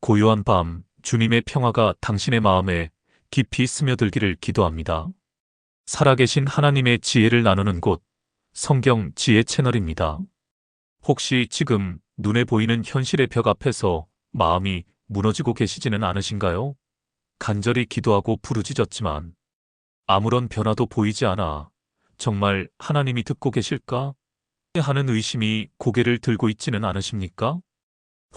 고요한 밤, 주님의 평화가 당신의 마음에 깊이 스며들기를 기도합니다. 살아계신 하나님의 지혜를 나누는 곳, 성경 지혜 채널입니다. 혹시 지금 눈에 보이는 현실의 벽 앞에서 마음이 무너지고 계시지는 않으신가요? 간절히 기도하고 부르짖었지만 아무런 변화도 보이지 않아 정말 하나님이 듣고 계실까? 하는 의심이 고개를 들고 있지는 않으십니까?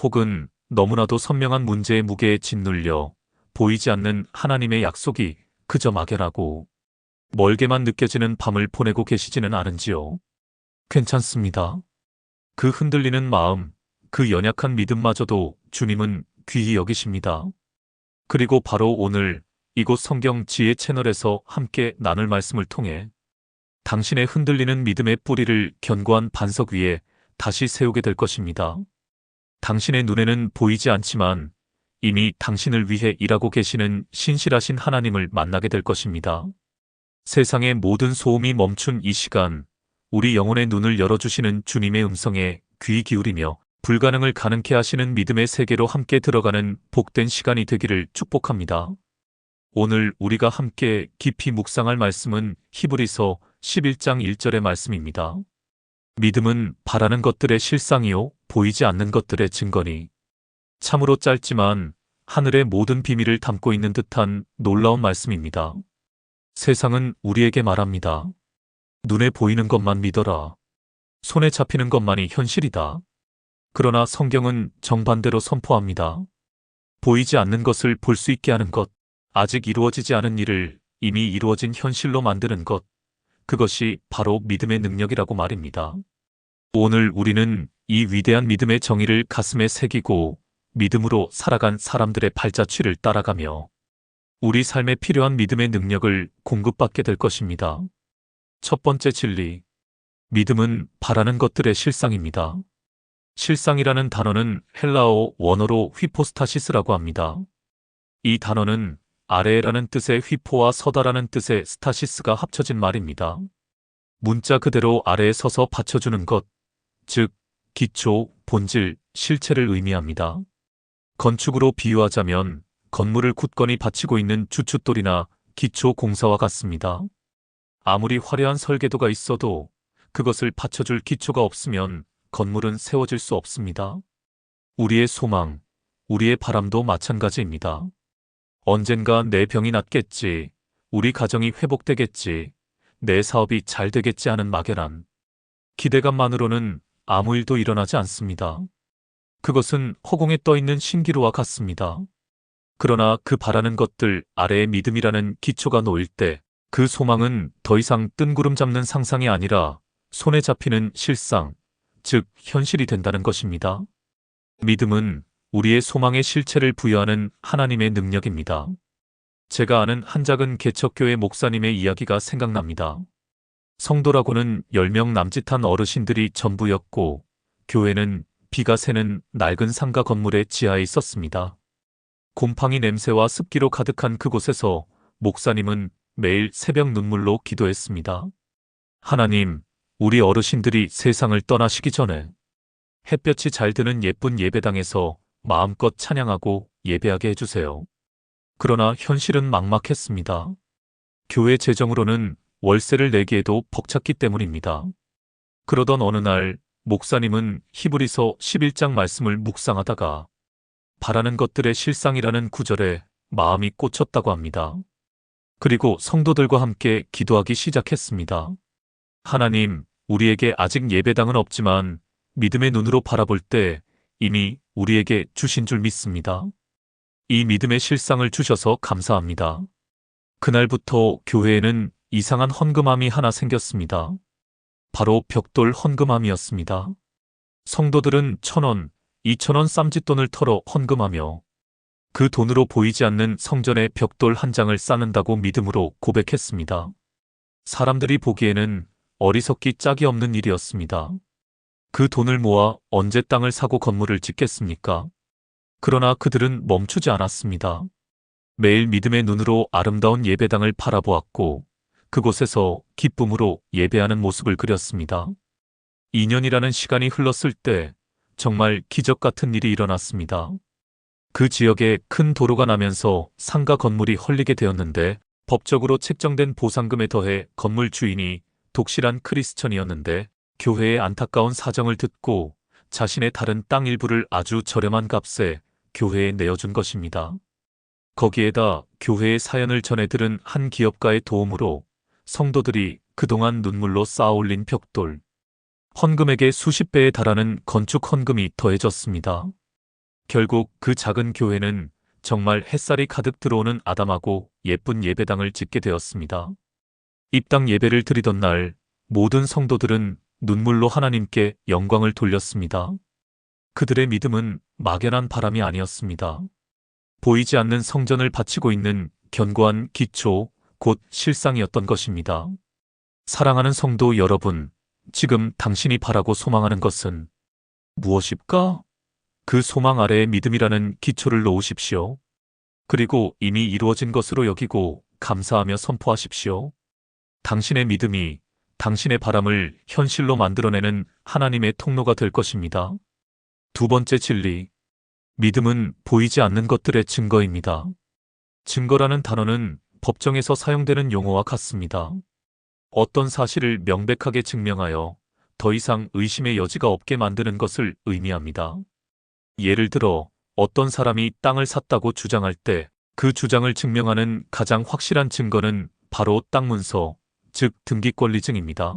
혹은 너무나도 선명한 문제의 무게에 짓눌려 보이지 않는 하나님의 약속이 그저 막연하고 멀게만 느껴지는 밤을 보내고 계시지는 않은지요? 괜찮습니다. 그 흔들리는 마음, 그 연약한 믿음마저도 주님은 귀히 여기십니다. 그리고 바로 오늘 이곳 성경 지혜 채널에서 함께 나눌 말씀을 통해 당신의 흔들리는 믿음의 뿌리를 견고한 반석 위에 다시 세우게 될 것입니다. 당신의 눈에는 보이지 않지만 이미 당신을 위해 일하고 계시는 신실하신 하나님을 만나게 될 것입니다. 세상의 모든 소음이 멈춘 이 시간, 우리 영혼의 눈을 열어주시는 주님의 음성에 귀 기울이며 불가능을 가능케 하시는 믿음의 세계로 함께 들어가는 복된 시간이 되기를 축복합니다. 오늘 우리가 함께 깊이 묵상할 말씀은 히브리서 11장 1절의 말씀입니다. 믿음은 바라는 것들의 실상이요 보이지 않는 것들의 증거니. 참으로 짧지만 하늘의 모든 비밀을 담고 있는 듯한 놀라운 말씀입니다. 세상은 우리에게 말합니다. 눈에 보이는 것만 믿어라. 손에 잡히는 것만이 현실이다. 그러나 성경은 정반대로 선포합니다. 보이지 않는 것을 볼 수 있게 하는 것, 아직 이루어지지 않은 일을 이미 이루어진 현실로 만드는 것, 그것이 바로 믿음의 능력이라고 말입니다. 오늘 우리는 이 위대한 믿음의 정의를 가슴에 새기고 믿음으로 살아간 사람들의 발자취를 따라가며 우리 삶에 필요한 믿음의 능력을 공급받게 될 것입니다. 첫 번째 진리, 믿음은 바라는 것들의 실상입니다. 실상이라는 단어는 헬라어 원어로 휘포스타시스라고 합니다. 이 단어는 아래라는 뜻의 휘포와 서다라는 뜻의 스타시스가 합쳐진 말입니다. 문자 그대로 아래에 서서 받쳐주는 것, 즉 기초, 본질, 실체를 의미합니다. 건축으로 비유하자면 건물을 굳건히 받치고 있는 주춧돌이나 기초 공사와 같습니다. 아무리 화려한 설계도가 있어도 그것을 받쳐줄 기초가 없으면 건물은 세워질 수 없습니다. 우리의 소망, 우리의 바람도 마찬가지입니다. 언젠가 내 병이 낫겠지, 우리 가정이 회복되겠지, 내 사업이 잘 되겠지 하는 막연한 기대감만으로는 아무 일도 일어나지 않습니다. 그것은 허공에 떠 있는 신기루와 같습니다. 그러나 그 바라는 것들 아래에 믿음이라는 기초가 놓일 때 그 소망은 더 이상 뜬구름 잡는 상상이 아니라 손에 잡히는 실상, 즉 현실이 된다는 것입니다. 믿음은 우리의 소망의 실체를 부여하는 하나님의 능력입니다. 제가 아는 한 작은 개척교회 목사님의 이야기가 생각납니다. 성도라고는 10명 남짓한 어르신들이 전부였고 교회는 비가 새는 낡은 상가 건물의 지하에 있었습니다. 곰팡이 냄새와 습기로 가득한 그곳에서 목사님은 매일 새벽 눈물로 기도했습니다. 하나님, 우리 어르신들이 세상을 떠나시기 전에 햇볕이 잘 드는 예쁜 예배당에서 마음껏 찬양하고 예배하게 해주세요. 그러나 현실은 막막했습니다. 교회 재정으로는 월세를 내기에도 벅찼기 때문입니다. 그러던 어느 날 목사님은 히브리서 11장 말씀을 묵상하다가 바라는 것들의 실상이라는 구절에 마음이 꽂혔다고 합니다. 그리고 성도들과 함께 기도하기 시작했습니다. 하나님, 우리에게 아직 예배당은 없지만 믿음의 눈으로 바라볼 때 이미 우리에게 주신 줄 믿습니다. 이 믿음의 실상을 주셔서 감사합니다. 그날부터 교회에는 이상한 헌금함이 하나 생겼습니다. 바로 벽돌 헌금함이었습니다. 성도들은 1,000원, 2,000원 쌈짓돈을 털어 헌금하며 그 돈으로 보이지 않는 성전의 벽돌 한 장을 쌓는다고 믿음으로 고백했습니다. 사람들이 보기에는 어리석기 짝이 없는 일이었습니다. 그 돈을 모아 언제 땅을 사고 건물을 짓겠습니까? 그러나 그들은 멈추지 않았습니다. 매일 믿음의 눈으로 아름다운 예배당을 바라보았고 그곳에서 기쁨으로 예배하는 모습을 그렸습니다. 2년이라는 시간이 흘렀을 때 정말 기적 같은 일이 일어났습니다. 그 지역에 큰 도로가 나면서 상가 건물이 헐리게 되었는데 법적으로 책정된 보상금에 더해 건물 주인이 독실한 크리스천이었는데 교회의 안타까운 사정을 듣고 자신의 다른 땅 일부를 아주 저렴한 값에 교회에 내어준 것입니다. 거기에다 교회의 사연을 전해 들은 한 기업가의 도움으로 성도들이 그동안 눈물로 쌓아올린 벽돌, 헌금액의 수십 배에 달하는 건축 헌금이 더해졌습니다. 결국 그 작은 교회는 정말 햇살이 가득 들어오는 아담하고 예쁜 예배당을 짓게 되었습니다. 입당 예배를 드리던 날 모든 성도들은 눈물로 하나님께 영광을 돌렸습니다. 그들의 믿음은 막연한 바람이 아니었습니다. 보이지 않는 성전을 바치고 있는 견고한 기초, 곧 실상이었던 것입니다. 사랑하는 성도 여러분, 지금 당신이 바라고 소망하는 것은 무엇일까? 그 소망 아래에 믿음이라는 기초를 놓으십시오. 그리고 이미 이루어진 것으로 여기고 감사하며 선포하십시오. 당신의 믿음이 당신의 바람을 현실로 만들어내는 하나님의 통로가 될 것입니다. 두 번째 진리. 믿음은 보이지 않는 것들의 증거입니다. 증거라는 단어는 법정에서 사용되는 용어와 같습니다. 어떤 사실을 명백하게 증명하여 더 이상 의심의 여지가 없게 만드는 것을 의미합니다. 예를 들어 어떤 사람이 땅을 샀다고 주장할 때 그 주장을 증명하는 가장 확실한 증거는 바로 땅 문서, 즉 등기권리증입니다.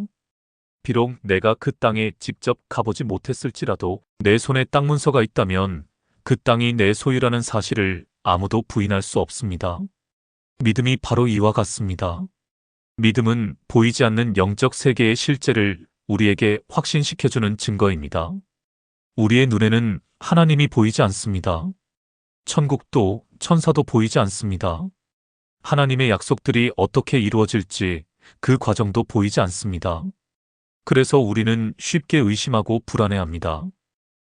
비록 내가 그 땅에 직접 가보지 못했을지라도 내 손에 땅 문서가 있다면 그 땅이 내 소유라는 사실을 아무도 부인할 수 없습니다. 믿음이 바로 이와 같습니다. 믿음은 보이지 않는 영적 세계의 실제를 우리에게 확신시켜주는 증거입니다. 우리의 눈에는 하나님이 보이지 않습니다. 천국도 천사도 보이지 않습니다. 하나님의 약속들이 어떻게 이루어질지 그 과정도 보이지 않습니다. 그래서 우리는 쉽게 의심하고 불안해합니다.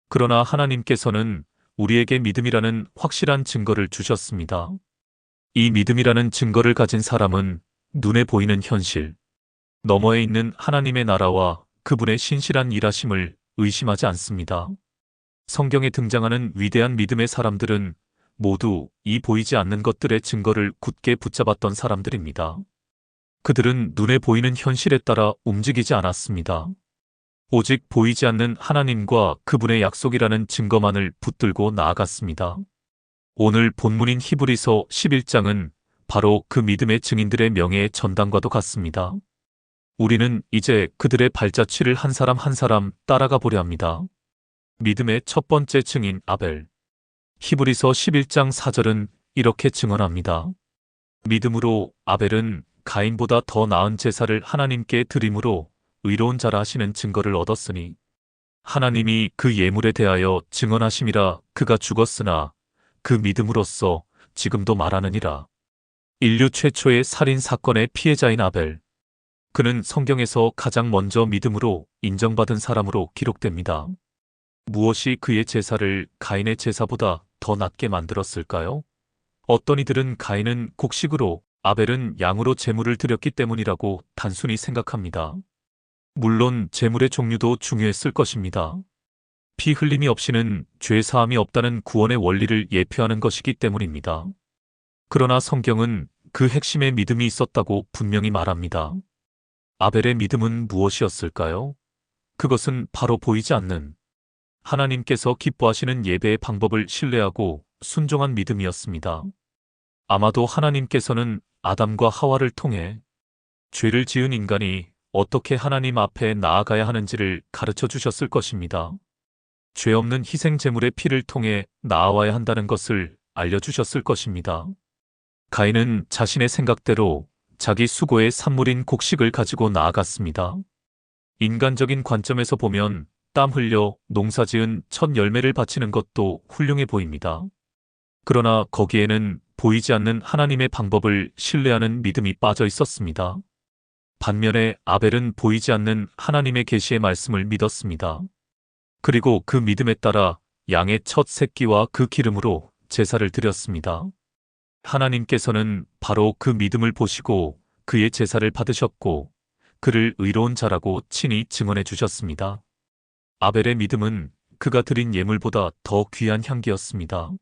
그러나 하나님께서는 우리에게 믿음이라는 확실한 증거를 주셨습니다. 이 믿음이라는 증거를 가진 사람은 눈에 보이는 현실, 너머에 있는 하나님의 나라와 그분의 신실한 일하심을 의심하지 않습니다. 성경에 등장하는 위대한 믿음의 사람들은 모두 이 보이지 않는 것들의 증거를 굳게 붙잡았던 사람들입니다. 그들은 눈에 보이는 현실에 따라 움직이지 않았습니다. 오직 보이지 않는 하나님과 그분의 약속이라는 증거만을 붙들고 나아갔습니다. 오늘 본문인 히브리서 11장은 바로 그 믿음의 증인들의 명예의 전당과도 같습니다. 우리는 이제 그들의 발자취를 한 사람 한 사람 따라가 보려 합니다. 믿음의 첫 번째 증인 아벨. 히브리서 11장 4절은 이렇게 증언합니다. 믿음으로 아벨은 가인보다 더 나은 제사를 하나님께 드림으로 의로운 자라 하시는 증거를 얻었으니 하나님이 그 예물에 대하여 증언하심이라. 그가 죽었으나 그 믿음으로써 지금도 말하느니라. 인류 최초의 살인 사건의 피해자인 아벨. 그는 성경에서 가장 먼저 믿음으로 인정받은 사람으로 기록됩니다. 무엇이 그의 제사를 가인의 제사보다 더 낫게 만들었을까요? 어떤 이들은 가인은 곡식으로, 아벨은 양으로 제물을 드렸기 때문이라고 단순히 생각합니다. 물론 제물의 종류도 중요했을 것입니다. 피 흘림이 없이는 죄 사함이 없다는 구원의 원리를 예표하는 것이기 때문입니다. 그러나 성경은 그 핵심의 믿음이 있었다고 분명히 말합니다. 아벨의 믿음은 무엇이었을까요? 그것은 바로 보이지 않는 하나님께서 기뻐하시는 예배의 방법을 신뢰하고 순종한 믿음이었습니다. 아마도 하나님께서는 아담과 하와를 통해 죄를 지은 인간이 어떻게 하나님 앞에 나아가야 하는지를 가르쳐 주셨을 것입니다. 죄 없는 희생 제물의 피를 통해 나아와야 한다는 것을 알려주셨을 것입니다. 가인은 자신의 생각대로 자기 수고의 산물인 곡식을 가지고 나아갔습니다. 인간적인 관점에서 보면 땀 흘려 농사지은 첫 열매를 바치는 것도 훌륭해 보입니다. 그러나 거기에는 보이지 않는 하나님의 방법을 신뢰하는 믿음이 빠져 있었습니다. 반면에 아벨은 보이지 않는 하나님의 계시의 말씀을 믿었습니다. 그리고 그 믿음에 따라 양의 첫 새끼와 그 기름으로 제사를 드렸습니다. 하나님께서는 바로 그 믿음을 보시고 그의 제사를 받으셨고 그를 의로운 자라고 친히 증언해 주셨습니다. 아벨의 믿음은 그가 드린 예물보다 더 귀한 향기였습니다.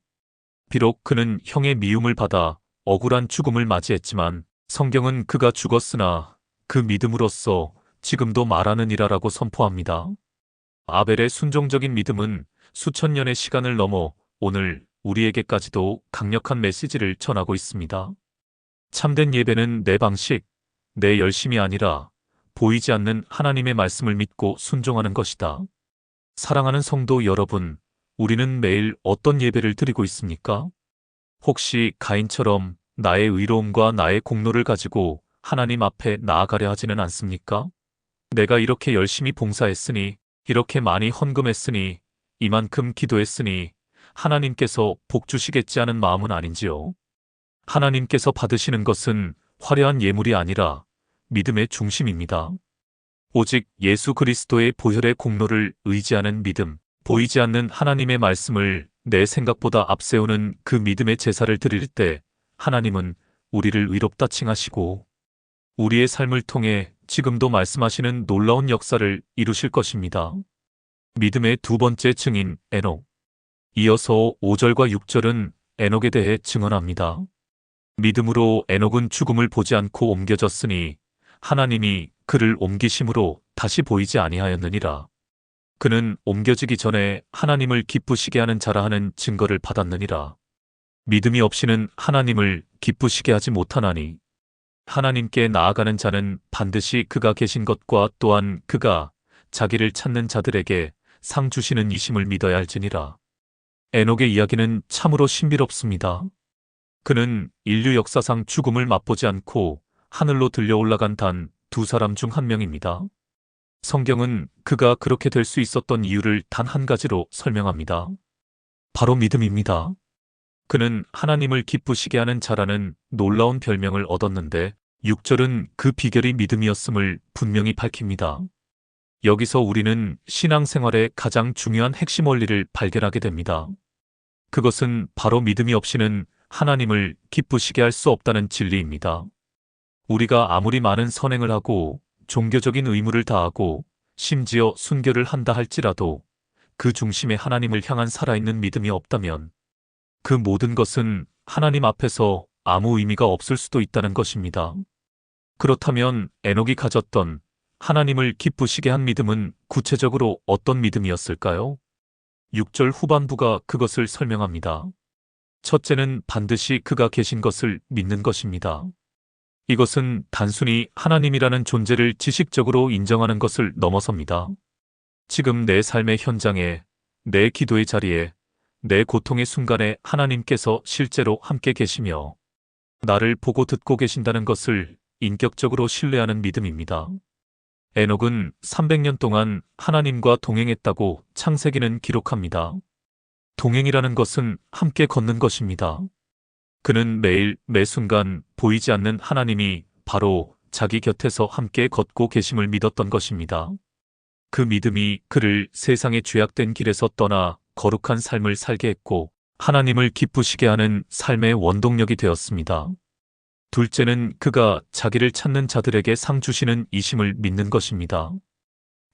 비록 그는 형의 미움을 받아 억울한 죽음을 맞이했지만 성경은 그가 죽었으나 그 믿음으로써 지금도 말하느니라라고 선포합니다. 아벨의 순종적인 믿음은 수천 년의 시간을 넘어 오늘 우리에게까지도 강력한 메시지를 전하고 있습니다. 참된 예배는 내 방식, 내 열심이 아니라 보이지 않는 하나님의 말씀을 믿고 순종하는 것이다. 사랑하는 성도 여러분, 우리는 매일 어떤 예배를 드리고 있습니까? 혹시 가인처럼 나의 의로움과 나의 공로를 가지고 하나님 앞에 나아가려 하지는 않습니까? 내가 이렇게 열심히 봉사했으니, 이렇게 많이 헌금했으니, 이만큼 기도했으니 하나님께서 복 주시겠지 하는 마음은 아닌지요? 하나님께서 받으시는 것은 화려한 예물이 아니라 믿음의 중심입니다. 오직 예수 그리스도의 보혈의 공로를 의지하는 믿음, 보이지 않는 하나님의 말씀을 내 생각보다 앞세우는 그 믿음의 제사를 드릴 때 하나님은 우리를 의롭다 칭하시고 우리의 삶을 통해 지금도 말씀하시는 놀라운 역사를 이루실 것입니다. 믿음의 두 번째 증인 에녹. 이어서 5절과 6절은 에녹에 대해 증언합니다. 믿음으로 에녹은 죽음을 보지 않고 옮겨졌으니 하나님이 그를 옮기심으로 다시 보이지 아니하였느니라. 그는 옮겨지기 전에 하나님을 기쁘시게 하는 자라 하는 증거를 받았느니라. 믿음이 없이는 하나님을 기쁘시게 하지 못하나니 하나님께 나아가는 자는 반드시 그가 계신 것과 또한 그가 자기를 찾는 자들에게 상 주시는 이심을 믿어야 할지니라. 에녹의 이야기는 참으로 신비롭습니다. 그는 인류 역사상 죽음을 맛보지 않고 하늘로 들려 올라간 단 두 사람 중 한 명입니다. 성경은 그가 그렇게 될 수 있었던 이유를 단 한 가지로 설명합니다. 바로 믿음입니다. 그는 하나님을 기쁘시게 하는 자라는 놀라운 별명을 얻었는데 6절은 그 비결이 믿음이었음을 분명히 밝힙니다. 여기서 우리는 신앙생활의 가장 중요한 핵심 원리를 발견하게 됩니다. 그것은 바로 믿음이 없이는 하나님을 기쁘시게 할 수 없다는 진리입니다. 우리가 아무리 많은 선행을 하고 종교적인 의무를 다하고 심지어 순교를 한다 할지라도 그 중심에 하나님을 향한 살아있는 믿음이 없다면 그 모든 것은 하나님 앞에서 아무 의미가 없을 수도 있다는 것입니다. 그렇다면 에녹이 가졌던 하나님을 기쁘시게 한 믿음은 구체적으로 어떤 믿음이었을까요? 6절 후반부가 그것을 설명합니다. 첫째는 반드시 그가 계신 것을 믿는 것입니다. 이것은 단순히 하나님이라는 존재를 지식적으로 인정하는 것을 넘어섭니다. 지금 내 삶의 현장에, 내 기도의 자리에, 내 고통의 순간에 하나님께서 실제로 함께 계시며 나를 보고 듣고 계신다는 것을 인격적으로 신뢰하는 믿음입니다. 에녹은 300년 동안 하나님과 동행했다고 창세기는 기록합니다. 동행이라는 것은 함께 걷는 것입니다. 그는 매일 매 순간 보이지 않는 하나님이 바로 자기 곁에서 함께 걷고 계심을 믿었던 것입니다. 그 믿음이 그를 세상의 죄악된 길에서 떠나 거룩한 삶을 살게 했고 하나님을 기쁘시게 하는 삶의 원동력이 되었습니다. 둘째는 그가 자기를 찾는 자들에게 상 주시는 이심을 믿는 것입니다.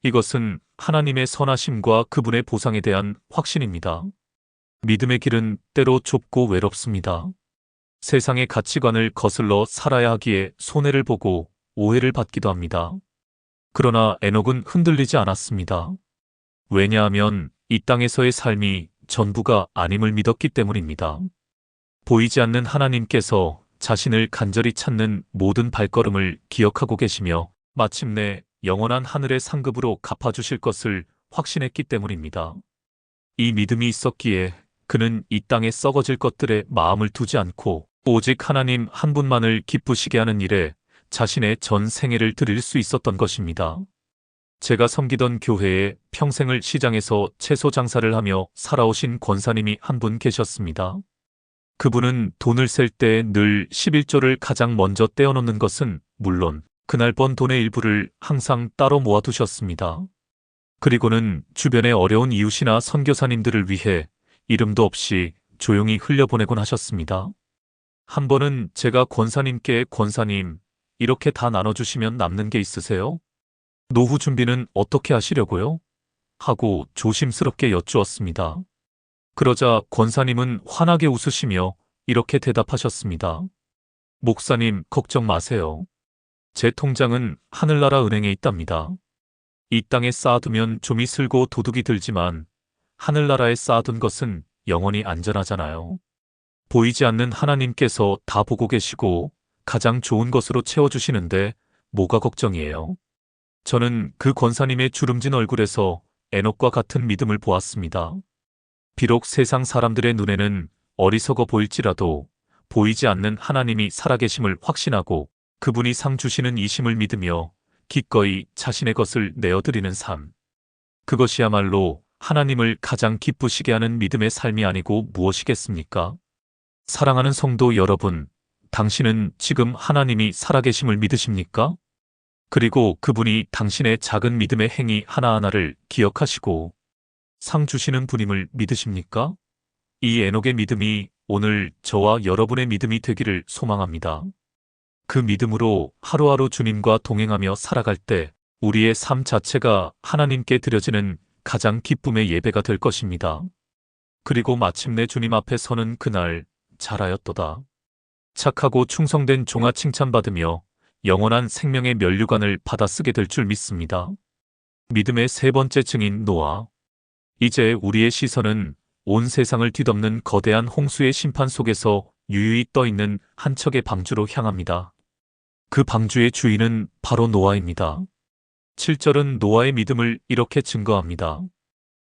이것은 하나님의 선하심과 그분의 보상에 대한 확신입니다. 믿음의 길은 때로 좁고 외롭습니다. 세상의 가치관을 거슬러 살아야 하기에 손해를 보고 오해를 받기도 합니다. 그러나 에녹은 흔들리지 않았습니다. 왜냐하면 이 땅에서의 삶이 전부가 아님을 믿었기 때문입니다. 보이지 않는 하나님께서 자신을 간절히 찾는 모든 발걸음을 기억하고 계시며 마침내 영원한 하늘의 상급으로 갚아주실 것을 확신했기 때문입니다. 이 믿음이 있었기에 그는 이 땅에 썩어질 것들에 마음을 두지 않고 오직 하나님 한 분만을 기쁘시게 하는 일에 자신의 전 생애를 드릴 수 있었던 것입니다. 제가 섬기던 교회에 평생을 시장에서 채소 장사를 하며 살아오신 권사님이 한 분 계셨습니다. 그분은 돈을 셀 때 늘 11조를 가장 먼저 떼어놓는 것은 물론 그날 번 돈의 일부를 항상 따로 모아두셨습니다. 그리고는 주변의 어려운 이웃이나 선교사님들을 위해 이름도 없이 조용히 흘려보내곤 하셨습니다. 한 번은 제가 권사님께 권사님, 이렇게 다 나눠주시면 남는 게 있으세요? 노후 준비는 어떻게 하시려고요? 하고 조심스럽게 여쭈었습니다. 그러자 권사님은 환하게 웃으시며 이렇게 대답하셨습니다. 목사님, 걱정 마세요. 제 통장은 하늘나라 은행에 있답니다. 이 땅에 쌓아두면 좀이 슬고 도둑이 들지만 하늘나라에 쌓아둔 것은 영원히 안전하잖아요. 보이지 않는 하나님께서 다 보고 계시고 가장 좋은 것으로 채워주시는데 뭐가 걱정이에요? 저는 그 권사님의 주름진 얼굴에서 에녹과 같은 믿음을 보았습니다. 비록 세상 사람들의 눈에는 어리석어 보일지라도 보이지 않는 하나님이 살아계심을 확신하고 그분이 상 주시는 이심을 믿으며 기꺼이 자신의 것을 내어드리는 삶. 그것이야말로 하나님을 가장 기쁘시게 하는 믿음의 삶이 아니고 무엇이겠습니까? 사랑하는 성도 여러분, 당신은 지금 하나님이 살아계심을 믿으십니까? 그리고 그분이 당신의 작은 믿음의 행위 하나하나를 기억하시고 상 주시는 분임을 믿으십니까? 이 에녹의 믿음이 오늘 저와 여러분의 믿음이 되기를 소망합니다. 그 믿음으로 하루하루 주님과 동행하며 살아갈 때 우리의 삶 자체가 하나님께 드려지는 가장 기쁨의 예배가 될 것입니다. 그리고 마침내 주님 앞에 서는 그날 잘하였도다. 착하고 충성된 종아 칭찬받으며 영원한 생명의 면류관을 받아 쓰게 될 줄 믿습니다. 믿음의 세 번째 증인 노아. 이제 우리의 시선은 온 세상을 뒤덮는 거대한 홍수의 심판 속에서 유유히 떠있는 한 척의 방주로 향합니다. 그 방주의 주인은 바로 노아입니다. 7절은 노아의 믿음을 이렇게 증거합니다.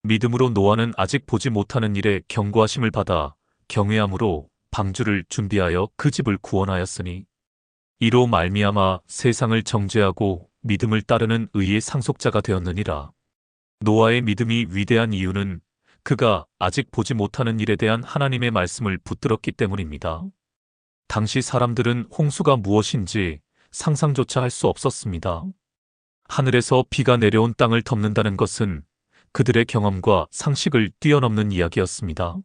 믿음으로 노아는 아직 보지 못하는 일에 경고하심을 받아 경외함으로 방주를 준비하여 그 집을 구원하였으니 이로 말미암아 세상을 정죄하고 믿음을 따르는 의의 상속자가 되었느니라. 노아의 믿음이 위대한 이유는 그가 아직 보지 못하는 일에 대한 하나님의 말씀을 붙들었기 때문입니다. 당시 사람들은 홍수가 무엇인지 상상조차 할 수 없었습니다. 하늘에서 비가 내려온 땅을 덮는다는 것은 그들의 경험과 상식을 뛰어넘는 이야기였습니다.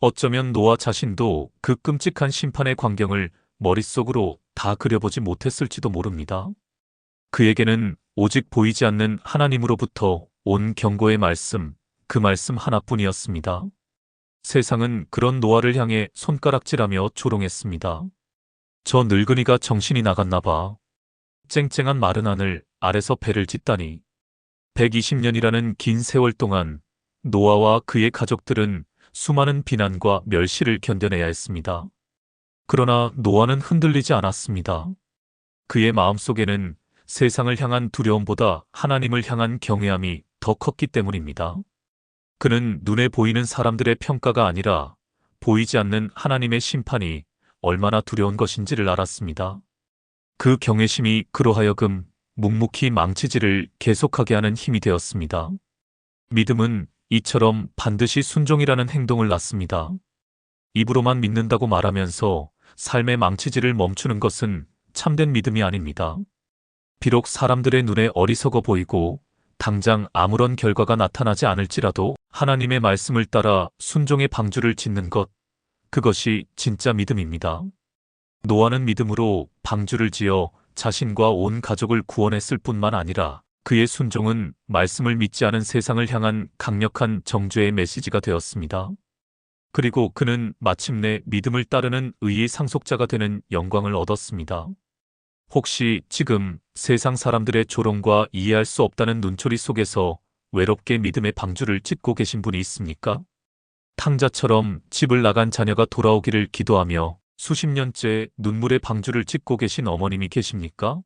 어쩌면 노아 자신도 그 끔찍한 심판의 광경을 머릿속으로 다 그려보지 못했을지도 모릅니다. 그에게는 오직 보이지 않는 하나님으로부터 온 경고의 말씀, 그 말씀 하나뿐이었습니다. 세상은 그런 노아를 향해 손가락질하며 조롱했습니다. 저 늙은이가 정신이 나갔나 봐. 쨍쨍한 마른 하늘 아래서 배를 짓다니. 120년이라는 긴 세월 동안 노아와 그의 가족들은 수많은 비난과 멸시를 견뎌내야 했습니다. 그러나 노아는 흔들리지 않았습니다. 그의 마음속에는 세상을 향한 두려움보다 하나님을 향한 경외함이 더 컸기 때문입니다. 그는 눈에 보이는 사람들의 평가가 아니라 보이지 않는 하나님의 심판이 얼마나 두려운 것인지를 알았습니다. 그 경외심이 그로 하여금 묵묵히 망치질을 계속하게 하는 힘이 되었습니다. 믿음은 이처럼 반드시 순종이라는 행동을 낳습니다. 입으로만 믿는다고 말하면서 삶의 망치질을 멈추는 것은 참된 믿음이 아닙니다. 비록 사람들의 눈에 어리석어 보이고 당장 아무런 결과가 나타나지 않을지라도 하나님의 말씀을 따라 순종의 방주를 짓는 것, 그것이 진짜 믿음입니다. 노아는 믿음으로 방주를 지어 자신과 온 가족을 구원했을 뿐만 아니라 그의 순종은 말씀을 믿지 않은 세상을 향한 강력한 정죄의 메시지가 되었습니다. 그리고 그는 마침내 믿음을 따르는 의의 상속자가 되는 영광을 얻었습니다. 혹시 지금 세상 사람들의 조롱과 이해할 수 없다는 눈초리 속에서 외롭게 믿음의 방주를 짓고 계신 분이 있습니까? 탕자처럼 집을 나간 자녀가 돌아오기를 기도하며 수십 년째 눈물의 방주를 짓고 계신 어머님이 계십니까?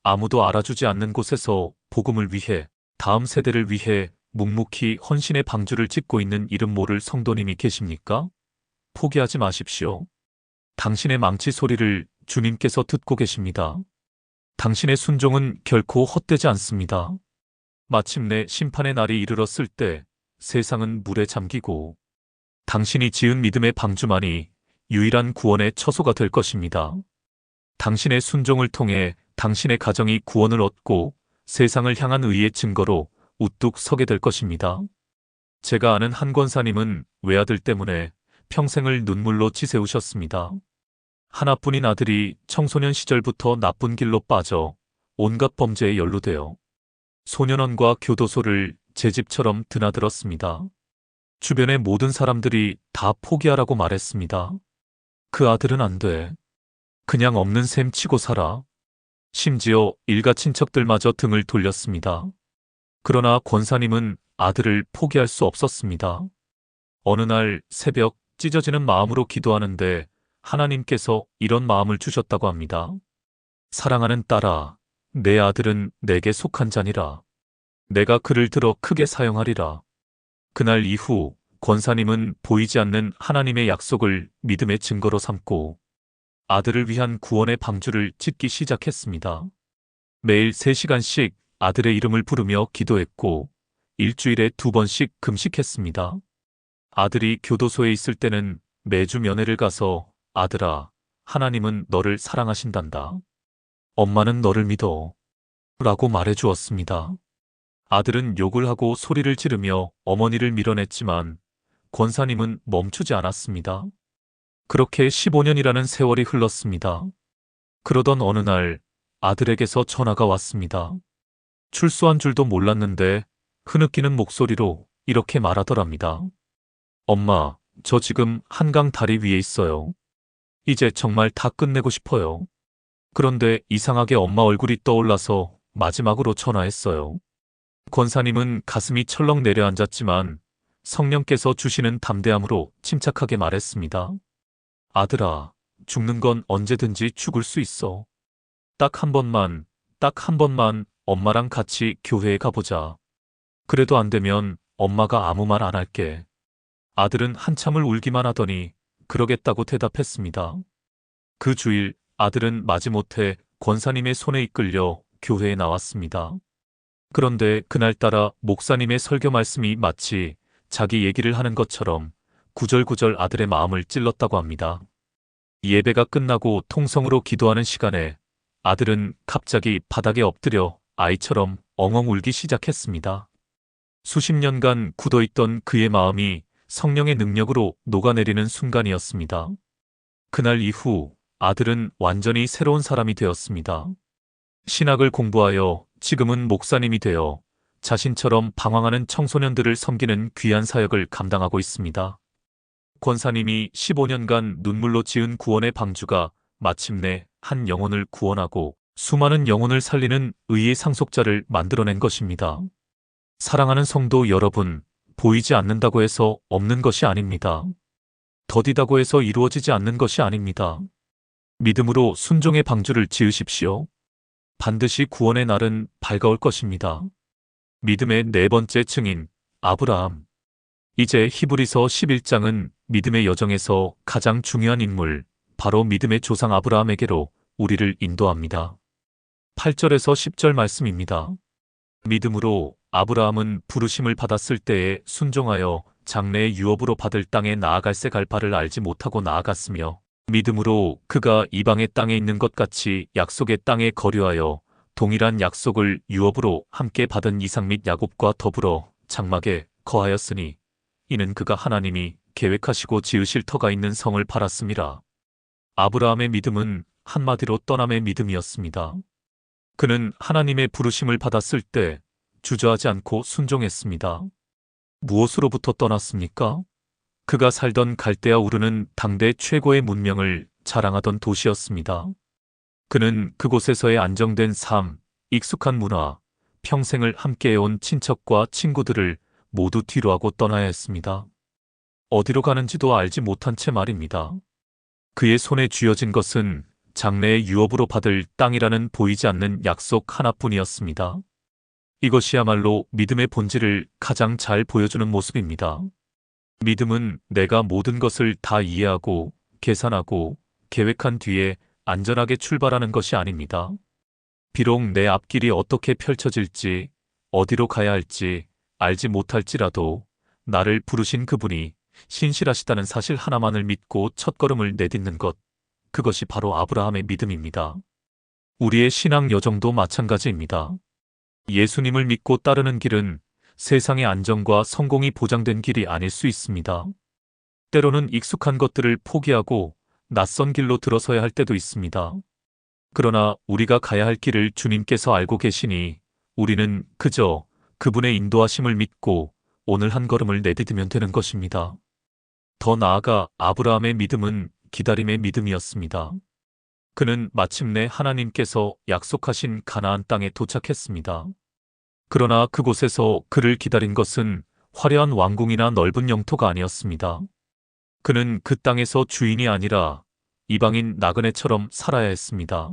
아무도 알아주지 않는 곳에서 복음을 위해, 다음 세대를 위해 묵묵히 헌신의 방주를 짓고 있는 이름 모를 성도님이 계십니까? 포기하지 마십시오. 당신의 망치 소리를 주님께서 듣고 계십니다. 당신의 순종은 결코 헛되지 않습니다. 마침내 심판의 날이 이르렀을 때 세상은 물에 잠기고 당신이 지은 믿음의 방주만이 유일한 구원의 처소가 될 것입니다. 당신의 순종을 통해 당신의 가정이 구원을 얻고 세상을 향한 의의 증거로 우뚝 서게 될 것입니다. 제가 아는 한 권사님은 외아들 때문에 평생을 눈물로 지새우셨습니다. 하나뿐인 아들이 청소년 시절부터 나쁜 길로 빠져 온갖 범죄에 연루되어 소년원과 교도소를 제 집처럼 드나들었습니다. 주변의 모든 사람들이 다 포기하라고 말했습니다. 그 아들은 안 돼. 그냥 없는 셈 치고 살아. 심지어 일가 친척들마저 등을 돌렸습니다. 그러나 권사님은 아들을 포기할 수 없었습니다. 어느 날 새벽 찢어지는 마음으로 기도하는데 하나님께서 이런 마음을 주셨다고 합니다. 사랑하는 딸아, 내 아들은 내게 속한 자니라. 내가 그를 들어 크게 사용하리라. 그날 이후 권사님은 보이지 않는 하나님의 약속을 믿음의 증거로 삼고 아들을 위한 구원의 방주를 짓기 시작했습니다. 매일 3시간씩 아들의 이름을 부르며 기도했고 일주일에 2번씩 금식했습니다. 아들이 교도소에 있을 때는 매주 면회를 가서 아들아, 하나님은 너를 사랑하신단다. 엄마는 너를 믿어. 라고 말해 주었습니다. 아들은 욕을 하고 소리를 지르며 어머니를 밀어냈지만 권사님은 멈추지 않았습니다. 그렇게 15년이라는 세월이 흘렀습니다. 그러던 어느 날 아들에게서 전화가 왔습니다. 출소한 줄도 몰랐는데 흐느끼는 목소리로 이렇게 말하더랍니다. 엄마, 저 지금 한강 다리 위에 있어요. 이제 정말 다 끝내고 싶어요. 그런데 이상하게 엄마 얼굴이 떠올라서 마지막으로 전화했어요. 권사님은 가슴이 철렁 내려앉았지만 성령께서 주시는 담대함으로 침착하게 말했습니다. 아들아, 죽는 건 언제든지 죽을 수 있어. 딱 한 번만 엄마랑 같이 교회에 가보자. 그래도 안 되면 엄마가 아무 말 안 할게. 아들은 한참을 울기만 하더니 그러겠다고 대답했습니다. 그 주일 아들은 마지못해 권사님의 손에 이끌려 교회에 나왔습니다. 그런데 그날따라 목사님의 설교 말씀이 마치 자기 얘기를 하는 것처럼 구절구절 아들의 마음을 찔렀다고 합니다. 예배가 끝나고 통성으로 기도하는 시간에 아들은 갑자기 바닥에 엎드려 아이처럼 엉엉 울기 시작했습니다. 수십 년간 굳어있던 그의 마음이 성령의 능력으로 녹아내리는 순간이었습니다. 그날 이후 아들은 완전히 새로운 사람이 되었습니다. 신학을 공부하여 지금은 목사님이 되어 자신처럼 방황하는 청소년들을 섬기는 귀한 사역을 감당하고 있습니다. 권사님이 15년간 눈물로 지은 구원의 방주가 마침내 한 영혼을 구원하고 수많은 영혼을 살리는 의의 상속자를 만들어낸 것입니다. 사랑하는 성도 여러분, 보이지 않는다고 해서 없는 것이 아닙니다. 더디다고 해서 이루어지지 않는 것이 아닙니다. 믿음으로 순종의 방주를 지으십시오. 반드시 구원의 날은 밝아올 것입니다. 믿음의 4번째 증인, 아브라함. 이제 히브리서 11장은 믿음의 여정에서 가장 중요한 인물, 바로 믿음의 조상 아브라함에게로 우리를 인도합니다. 8절에서 10절 말씀입니다. 믿음으로 아브라함은 부르심을 받았을 때에 순종하여 장래의 유업으로 받을 땅에 나아갈새 갈 바를 알지 못하고 나아갔으며 믿음으로 그가 이방의 땅에 있는 것 같이 약속의 땅에 거류하여 동일한 약속을 유업으로 함께 받은 이삭 및 야곱과 더불어 장막에 거하였으니 이는 그가 하나님이 계획하시고 지으실 터가 있는 성을 팔았음이라. 아브라함의 믿음은 한마디로 떠남의 믿음이었습니다. 그는 하나님의 부르심을 받았을 때 주저하지 않고 순종했습니다. 무엇으로부터 떠났습니까? 그가 살던 갈대아 우르는 당대 최고의 문명을 자랑하던 도시였습니다. 그는 그곳에서의 안정된 삶, 익숙한 문화, 평생을 함께해온 친척과 친구들을 모두 뒤로하고 떠나야 했습니다. 어디로 가는지도 알지 못한 채 말입니다. 그의 손에 쥐어진 것은 장래의 유업으로 받을 땅이라는 보이지 않는 약속 하나뿐이었습니다. 이것이야말로 믿음의 본질을 가장 잘 보여주는 모습입니다. 믿음은 내가 모든 것을 다 이해하고 계산하고 계획한 뒤에 안전하게 출발하는 것이 아닙니다. 비록 내 앞길이 어떻게 펼쳐질지, 어디로 가야 할지 알지 못할지라도 나를 부르신 그분이 신실하시다는 사실 하나만을 믿고 첫걸음을 내딛는 것, 그것이 바로 아브라함의 믿음입니다. 우리의 신앙 여정도 마찬가지입니다. 예수님을 믿고 따르는 길은 세상의 안정과 성공이 보장된 길이 아닐 수 있습니다. 때로는 익숙한 것들을 포기하고 낯선 길로 들어서야 할 때도 있습니다. 그러나 우리가 가야 할 길을 주님께서 알고 계시니 우리는 그저 그분의 인도하심을 믿고 그 길을 따르기만 하면 됩니다. 9절에서 10절 말씀입니다. 믿음으로 아브라함은 부르심을 받았을 때에 순종하여 장래의 유업으로 받을 땅에 나아갈새 갈 바를 알지 못하고 나아갔으며 믿음으로 그가 이방의 땅에 있는 것 같이 약속의 땅에 거류하여 동일한 약속을 유업으로 함께 받은 이삭 및 야곱과 더불어 장막에 거하였으니 이는 그가 하나님이 계획하시고 지으실 터가 있는 성을 팔았음이라. 아브라함의 믿음은 한마디로 떠남의 믿음이었습니다. 오늘 한 걸음을 내디디면 되는 것입니다. 더 나아가 아브라함의 믿음은 기다림의 믿음이었습니다. 그는 마침내 하나님께서 약속하신 가나안 땅에 도착했습니다. 그러나 그곳에서 그를 기다린 것은 화려한 왕궁이나 넓은 영토가 아니었습니다. 그는 그 땅에서 주인이 아니라 이방인 나그네처럼 살아야 했습니다.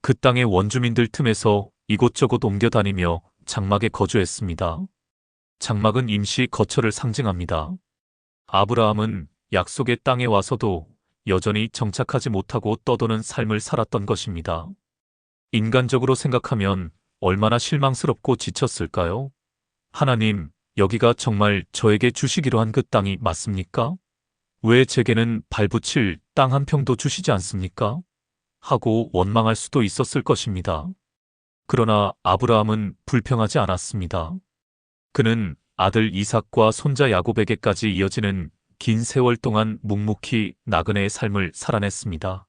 그 땅의 원주민들 틈에서 이곳저곳 옮겨다니며 장막에 거주했습니다. 장막은 임시 거처를 상징합니다. 아브라함은 약속의 땅에 와서도 여전히 정착하지 못하고 떠도는 삶을 살았던 것입니다. 인간적으로 생각하면 얼마나 실망스럽고 지쳤을까요? 하나님, 여기가 정말 저에게 주시기로 한 그 땅이 맞습니까? 왜 제게는 발붙일 땅 한 평도 주시지 않습니까? 하고 원망할 수도 있었을 것입니다. 그러나 아브라함은 불평하지 않았습니다. 그는 아들 이삭과 손자 야곱에게까지 이어지는 긴 세월 동안 묵묵히 나그네의 삶을 살아냈습니다.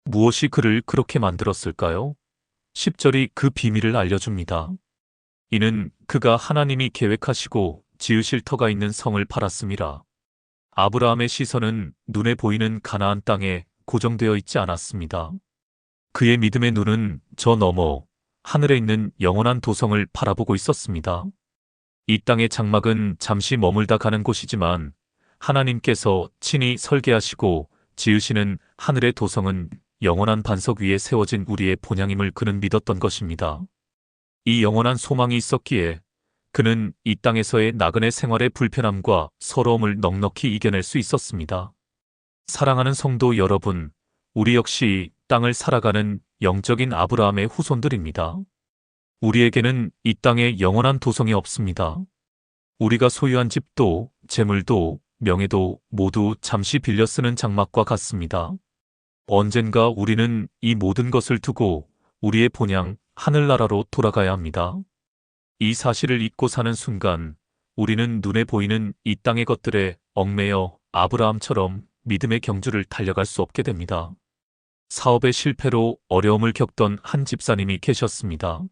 무엇이 그를 그렇게 만들었을까요? 10절이 그 비밀을 알려줍니다. 이는 그가 하나님이 계획하시고 지으실 터가 있는 성을 팔았음이라. 아브라함의 시선은 눈에 보이는 가나안 땅에 고정되어 있지 않았습니다. 그의 믿음의 눈은 저 너머 하늘에 있는 영원한 도성을 바라보고 있었습니다. 이 땅의 장막은 잠시 머물다 가는 곳이지만 하나님께서 친히 설계하시고 지으시는 하늘의 도성은 영원한 반석 위에 세워진 우리의 본향임을 그는 믿었던 것입니다. 이 영원한 소망이 있었기에 그는 이 땅에서의 나그네 생활의 불편함과 서러움을 넉넉히 이겨낼 수 있었습니다. 사랑하는 성도 여러분, 우리 역시 땅을 살아가는 영적인 아브라함의 후손들입니다. 우리에게는 이 땅에 영원한 도성이 없습니다. 우리가 소유한 집도, 재물도, 명예도 모두 잠시 빌려 쓰는 장막과 같습니다. 언젠가 우리는 이 모든 것을 두고 우리의 본향 하늘나라로 돌아가야 합니다. 이 사실을 잊고 사는 순간 우리는 눈에 보이는 이 땅의 것들에 얽매여 아브라함처럼 믿음의 경주를 달려갈 수 없게 됩니다. 사업의 실패로 어려움을 겪던 한 집사님이 계셨습니다.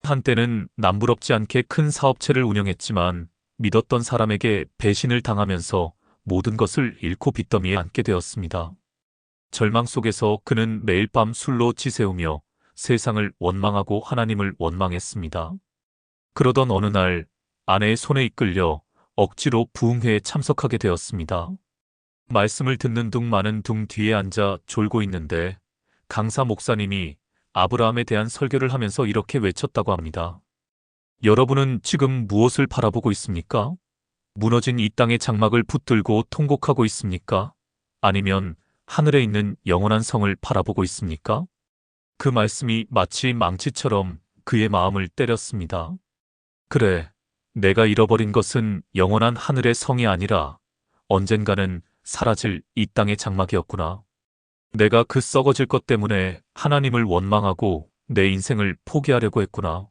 한때는 남부럽지 않게 큰 사업체를 운영했지만 믿었던 사람에게 배신을 당하면서 모든 것을 잃고 빚더미에 앉게 되었습니다. 절망 속에서 그는 매일 밤 술로 지새우며 세상을 원망하고 하나님을 원망했습니다. 그러던 어느 날 아내의 손에 이끌려 억지로 부흥회에 참석하게 되었습니다. 말씀을 듣는 둥 마는 둥 뒤에 앉아 졸고 있는데 강사 목사님이 아브라함에 대한 설교를 하면서 이렇게 외쳤다고 합니다. 여러분은 지금 무엇을 바라보고 있습니까? 무너진 이 땅의 장막을 붙들고 통곡하고 있습니까? 아니면 하늘에 있는 영원한 성을 바라보고 있습니까? 그 말씀이 마치 망치처럼 그의 마음을 때렸습니다. 그래, 내가 잃어버린 것은 영원한 하늘의 성이 아니라 언젠가는 사라질 이 땅의 장막이었구나. 내가 그 썩어질 것 때문에 하나님을 원망하고 내 인생을 포기하려고 했구나.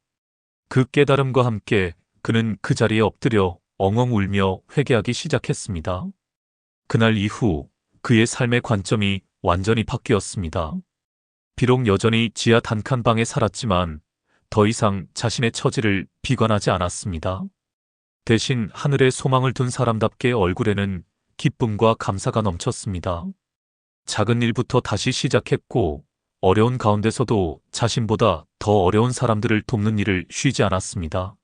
그 깨달음과 함께 그는 그 자리에 엎드려 엉엉 울며 회개하기 시작했습니다. 그날 이후 그의 삶의 관점이 완전히 바뀌었습니다. 비록 여전히 지하 단칸방에 살았지만 더 이상 자신의 처지를 비관하지 않았습니다. 대신 하늘에 소망을 둔 사람답게 얼굴에는 기쁨과 감사가 넘쳤습니다. 작은 일부터 다시 시작했고 어려운 가운데서도 자신보다 더 어려운 사람들을 돕는 일을 쉬지 않았습니다.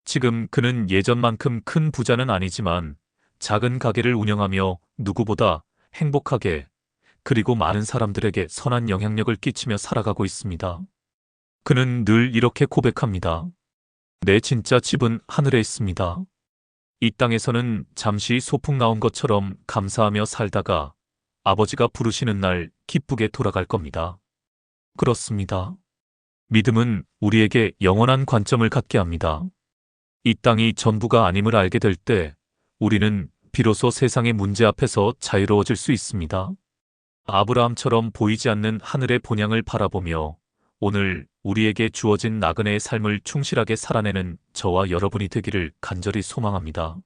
지금 그는 예전만큼 큰 부자는 아니지만 작은 가게를 운영하며 누구보다 행복하게 그리고 많은 사람들에게 선한 영향력을 끼치며 살아가고 있습니다. 그는 늘 이렇게 고백합니다. 내 진짜 집은 하늘에 있습니다. 이 땅에서는 잠시 소풍 나온 것처럼 감사하며 살다가 아버지가 부르시는 날 기쁘게 돌아갈 겁니다. 그렇습니다. 믿음은 우리에게 영원한 관점을 갖게 합니다. 이 땅이 전부가 아님을 알게 될 때 우리는 비로소 세상의 문제 앞에서 자유로워질 수 있습니다. 아브라함처럼 보이지 않는 하늘의 본향을 바라보며 오늘 우리에게 주어진 나그네의 삶을 충실하게 살아내는 저와 여러분이 되기를 간절히 소망합니다.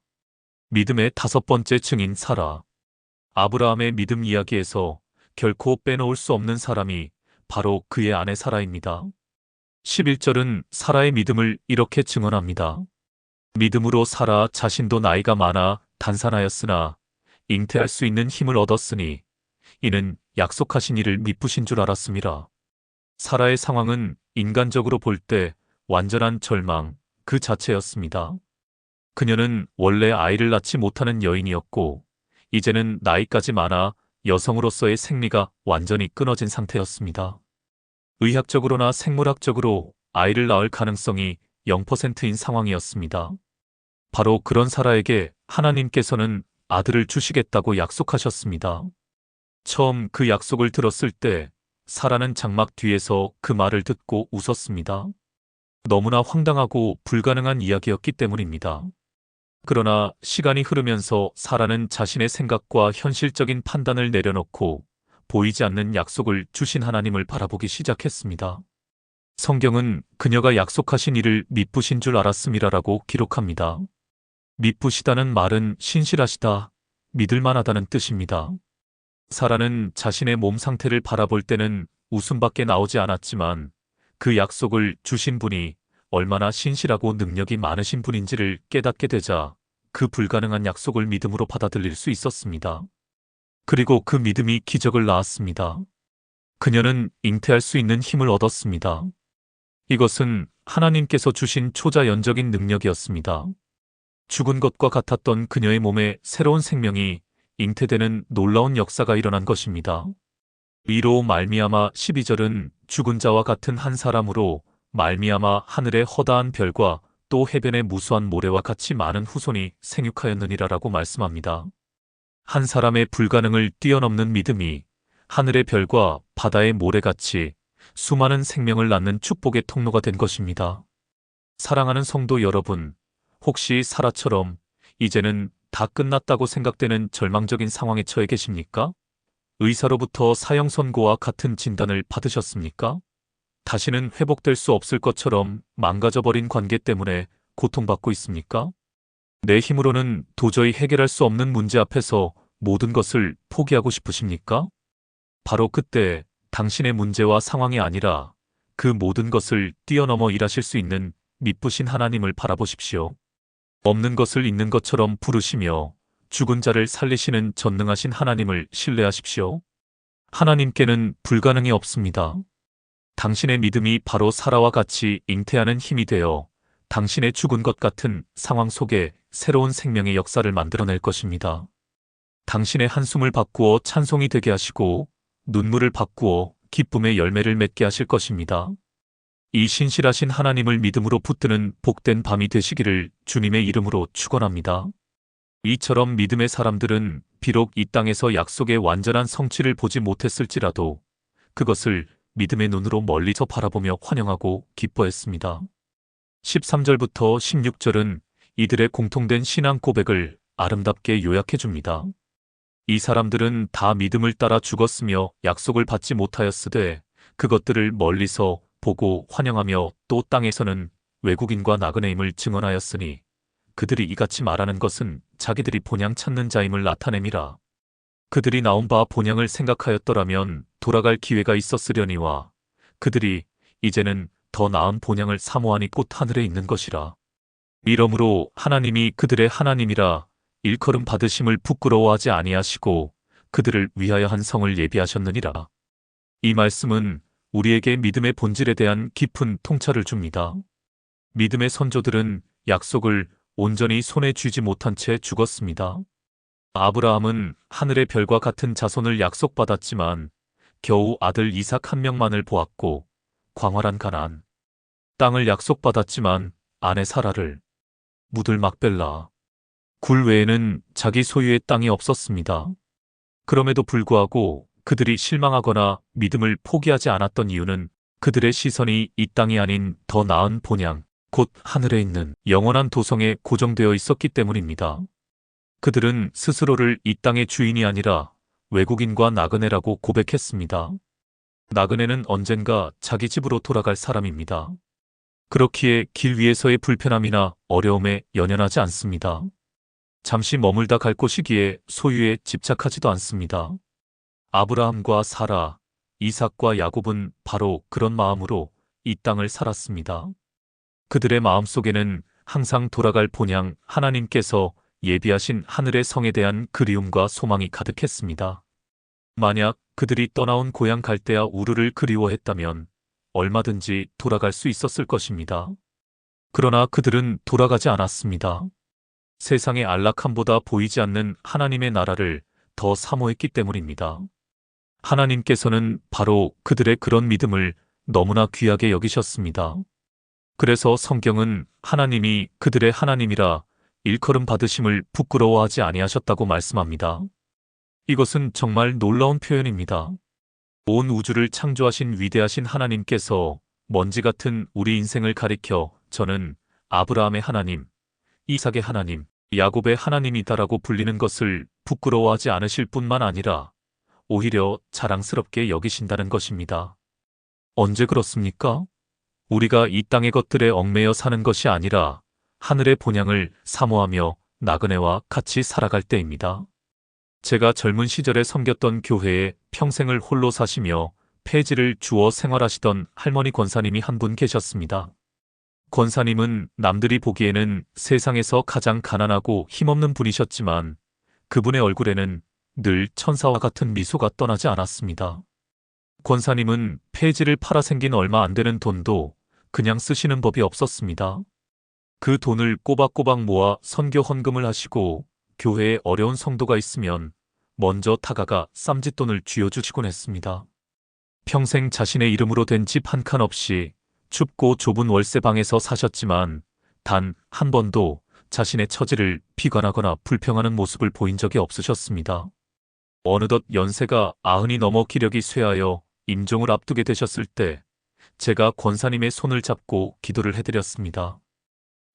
믿음의 5번째 증인 사라. 아브라함의 믿음 이야기에서 결코 빼놓을 수 없는 사람이 바로 그의 아내 사라입니다. 11절은 사라의 믿음을 이렇게 증언합니다. 믿음으로 사라 자신도 나이가 많아 단산하였으나 잉태할 수 있는 힘을 얻었으니 이는 약속하신 이를 미쁘신 줄 알았음이라. 사라의 상황은 인간적으로 볼 때 완전한 절망 그 자체였습니다. 그녀는 원래 아이를 낳지 못하는 여인이었고 이제는 나이까지 많아 여성으로서의 생리가 완전히 끊어진 상태였습니다. 의학적으로나 생물학적으로 아이를 낳을 가능성이 0%인 상황이었습니다. 바로 그런 사라에게 하나님께서는 아들을 주시겠다고 약속하셨습니다. 처음 그 약속을 들었을 때 사라는 장막 뒤에서 그 말을 듣고 웃었습니다. 너무나 황당하고 불가능한 이야기였기 때문입니다. 그러나 시간이 흐르면서 사라는 자신의 생각과 현실적인 판단을 내려놓고 보이지 않는 약속을 주신 하나님을 바라보기 시작했습니다. 성경은 그녀가 약속하신 이를 미쁘신 줄 알았음이라라고 기록합니다. 미쁘시다는 말은 신실하시다, 믿을만하다는 뜻입니다. 사라는 자신의 몸 상태를 바라볼 때는 웃음밖에 나오지 않았지만 그 약속을 주신 분이 얼마나 신실하고 능력이 많으신 분인지를 깨닫게 되자 그 불가능한 약속을 믿음으로 받아들일 수 있었습니다. 그리고 그 믿음이 기적을 낳았습니다. 그녀는 잉태할 수 있는 힘을 얻었습니다. 이것은 하나님께서 주신 초자연적인 능력이었습니다. 죽은 것과 같았던 그녀의 몸에 새로운 생명이 잉태되는 놀라운 역사가 일어난 것입니다. 이로 말미암아 12절은 죽은 자와 같은 한 사람으로 말미암아 하늘의 허다한 별과 또 해변의 무수한 모래와 같이 많은 후손이 생육하였느니라라고 말씀합니다. 한 사람의 불가능을 뛰어넘는 믿음이 하늘의 별과 바다의 모래같이 수많은 생명을 낳는 축복의 통로가 된 것입니다. 사랑하는 성도 여러분, 혹시 사라처럼 이제는 다 끝났다고 생각되는 절망적인 상황에 처해 계십니까? 의사로부터 사형 선고와 같은 진단을 받으셨습니까? 다시는 회복될 수 없을 것처럼 망가져버린 관계 때문에 고통받고 있습니까? 내 힘으로는 도저히 해결할 수 없는 문제 앞에서 모든 것을 포기하고 싶으십니까? 바로 그때 당신의 문제와 상황이 아니라 그 모든 것을 뛰어넘어 일하실 수 있는 미쁘신 하나님을 바라보십시오. 없는 것을 있는 것처럼 부르시며 죽은 자를 살리시는 전능하신 하나님을 신뢰하십시오. 하나님께는 불가능이 없습니다. 당신의 믿음이 바로 사라와 같이 잉태하는 힘이 되어 당신의 죽은 것 같은 상황 속에 새로운 생명의 역사를 만들어낼 것입니다. 당신의 한숨을 바꾸어 찬송이 되게 하시고 눈물을 바꾸어 기쁨의 열매를 맺게 하실 것입니다. 이 신실하신 하나님을 믿음으로 붙드는 복된 밤이 되시기를 주님의 이름으로 축원합니다. 이처럼 믿음의 사람들은 비록 이 땅에서 약속의 완전한 성취를 보지 못했을지라도 그것을 믿음의 눈으로 멀리서 바라보며 환영하고 기뻐했습니다. 13절부터 16절은 이들의 공통된 신앙 고백을 아름답게 요약해 줍니다. 이 사람들은 다 믿음을 따라 죽었으며 약속을 받지 못하였으되 그것들을 멀리서 보고 환영하며 또 땅에서는 외국인과 나그네임을 증언하였으니 그들이 이같이 말하는 것은 자기들이 본향 찾는 자임을 나타냄이라. 그들이 나온 바 본향을 생각하였더라면 돌아갈 기회가 있었으려니와 그들이 이제는 더 나은 본향을 사모하니 곧 하늘에 있는 것이라. 이러므로 하나님이 그들의 하나님이라 일컬음 받으심을 부끄러워하지 아니하시고 그들을 위하여 한 성을 예비하셨느니라. 이 말씀은 우리에게 믿음의 본질에 대한 깊은 통찰을 줍니다. 믿음의 선조들은 약속을 온전히 손에 쥐지 못한 채 죽었습니다. 아브라함은 하늘의 별과 같은 자손을 약속받았지만 겨우 아들 이삭 한 명만을 보았고 광활한 가나안 땅을 약속받았지만 아내 사라를 묻을 막벨라 굴 외에는 자기 소유의 땅이 없었습니다. 그럼에도 불구하고 그들이 실망하거나 믿음을 포기하지 않았던 이유는 그들의 시선이 이 땅이 아닌 더 나은 본향, 곧 하늘에 있는 영원한 도성에 고정되어 있었기 때문입니다. 그들은 스스로를 이 땅의 주인이 아니라 외국인과 나그네라고 고백했습니다. 나그네는 언젠가 자기 집으로 돌아갈 사람입니다. 그렇기에 길 위에서의 불편함이나 어려움에 연연하지 않습니다. 잠시 머물다 갈 곳이기에 소유에 집착하지도 않습니다. 아브라함과 사라, 이삭과 야곱은 바로 그런 마음으로 이 땅을 살았습니다. 그들의 마음속에는 항상 돌아갈 본향 하나님께서 예비하신 하늘의 성에 대한 그리움과 소망이 가득했습니다. 만약 그들이 떠나온 고향 갈대아 우르를 그리워했다면 얼마든지 돌아갈 수 있었을 것입니다. 그러나 그들은 돌아가지 않았습니다. 세상의 안락함보다 보이지 않는 하나님의 나라를 더 사모했기 때문입니다. 하나님께서는 바로 그들의 그런 믿음을 너무나 귀하게 여기셨습니다. 그래서 성경은 하나님이 그들의 하나님이라 일컬음 받으심을 부끄러워하지 아니하셨다고 말씀합니다. 이것은 정말 놀라운 표현입니다. 온 우주를 창조하신 위대하신 하나님께서 먼지 같은 우리 인생을 가리켜 저는 아브라함의 하나님, 이삭의 하나님, 야곱의 하나님이다라고 불리는 것을 부끄러워하지 않으실 뿐만 아니라 오히려 자랑스럽게 여기신다는 것입니다. 언제 그렇습니까? 우리가 이 땅의 것들에 얽매여 사는 것이 아니라 하늘의 본향을 사모하며 나그네와 같이 살아갈 때입니다. 제가 젊은 시절에 섬겼던 교회에 평생을 홀로 사시며 폐지를 주어 생활하시던 할머니 권사님이 한 분 계셨습니다. 권사님은 남들이 보기에는 세상에서 가장 가난하고 힘없는 분이셨지만 그분의 얼굴에는 늘 천사와 같은 미소가 떠나지 않았습니다. 권사님은 폐지를 팔아 생긴 얼마 안 되는 돈도 그냥 쓰시는 법이 없었습니다. 그 돈을 꼬박꼬박 모아 선교 헌금을 하시고 교회에 어려운 성도가 있으면 먼저 다가가 쌈짓돈을 쥐어주시곤 했습니다. 평생 자신의 이름으로 된 집 한 칸 없이 춥고 좁은 월세방에서 사셨지만 단 한 번도 자신의 처지를 비관하거나 불평하는 모습을 보인 적이 없으셨습니다. 어느덧 연세가 90이 넘어 기력이 쇠하여 임종을 앞두게 되셨을 때 제가 권사님의 손을 잡고 기도를 해드렸습니다.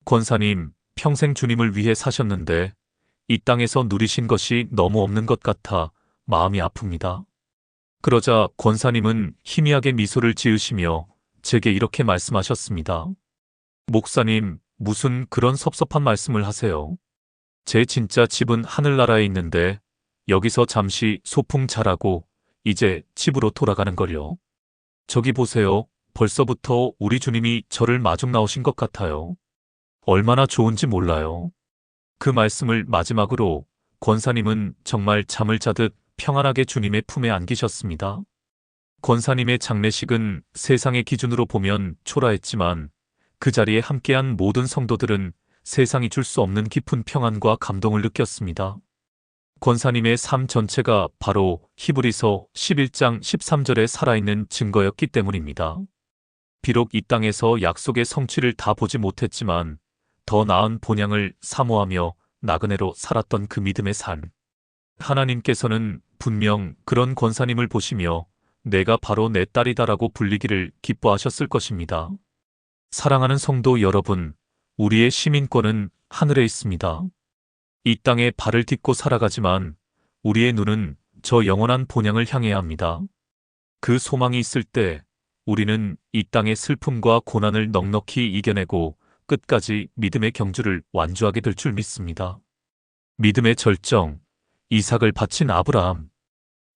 권사님, 평생 주님을 위해 사셨는데 이 땅에서 누리신 것이 너무 없는 것 같아 마음이 아픕니다. 그러자 권사님은 희미하게 미소를 지으시며 제게 이렇게 말씀하셨습니다. 목사님, 무슨 그런 섭섭한 말씀을 하세요? 제 진짜 집은 하늘나라에 있는데 여기서 잠시 소풍 잘하고 이제 집으로 돌아가는 걸요. 저기 보세요. 벌써부터 우리 주님이 저를 마중 나오신 것 같아요. 얼마나 좋은지 몰라요. 그 말씀을 마지막으로 권사님은 정말 잠을 자듯 평안하게 주님의 품에 안기셨습니다. 권사님의 장례식은 세상의 기준으로 보면 초라했지만 그 자리에 함께한 모든 성도들은 세상이 줄 수 없는 깊은 평안과 감동을 느꼈습니다. 권사님의 삶 전체가 바로 히브리서 11장 13절에 살아있는 증거였기 때문입니다. 비록 이 땅에서 약속의 성취를 다 보지 못했지만 더 나은 본향을 사모하며 나그네로 살았던 그 믿음의 삶. 하나님께서는 분명 그런 권사님을 보시며 내가 바로 내 딸이다라고 불리기를 기뻐하셨을 것입니다. 사랑하는 성도 여러분, 우리의 시민권은 하늘에 있습니다. 이 땅에 발을 딛고 살아가지만 우리의 눈은 저 영원한 본향을 향해야 합니다. 그 소망이 있을 때 우리는 이 땅의 슬픔과 고난을 넉넉히 이겨내고 끝까지 믿음의 경주를 완주하게 될 줄 믿습니다. 믿음의 절정, 이삭을 바친 아브라함.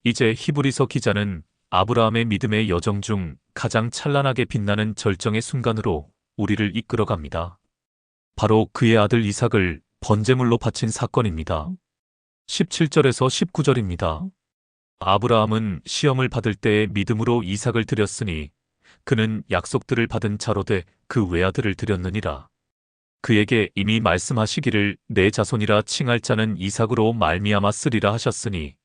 이제 히브리서 기자는 아브라함의 믿음의 여정 중 가장 찬란하게 빛나는 절정의 순간으로 우리를 이끌어갑니다. 바로 그의 아들 이삭을 번제물로 바친 사건입니다. 17절에서 19절입니다. 아브라함은 시험을 받을 때에 믿음으로 이삭을 드렸으니 그는 약속들을 받은 자로 돼 그 외아들을 드렸느니라. 그에게 이미 말씀하시기를 내 자손이라 칭할 자는 이삭으로 말미암아 쓰리라 하셨으니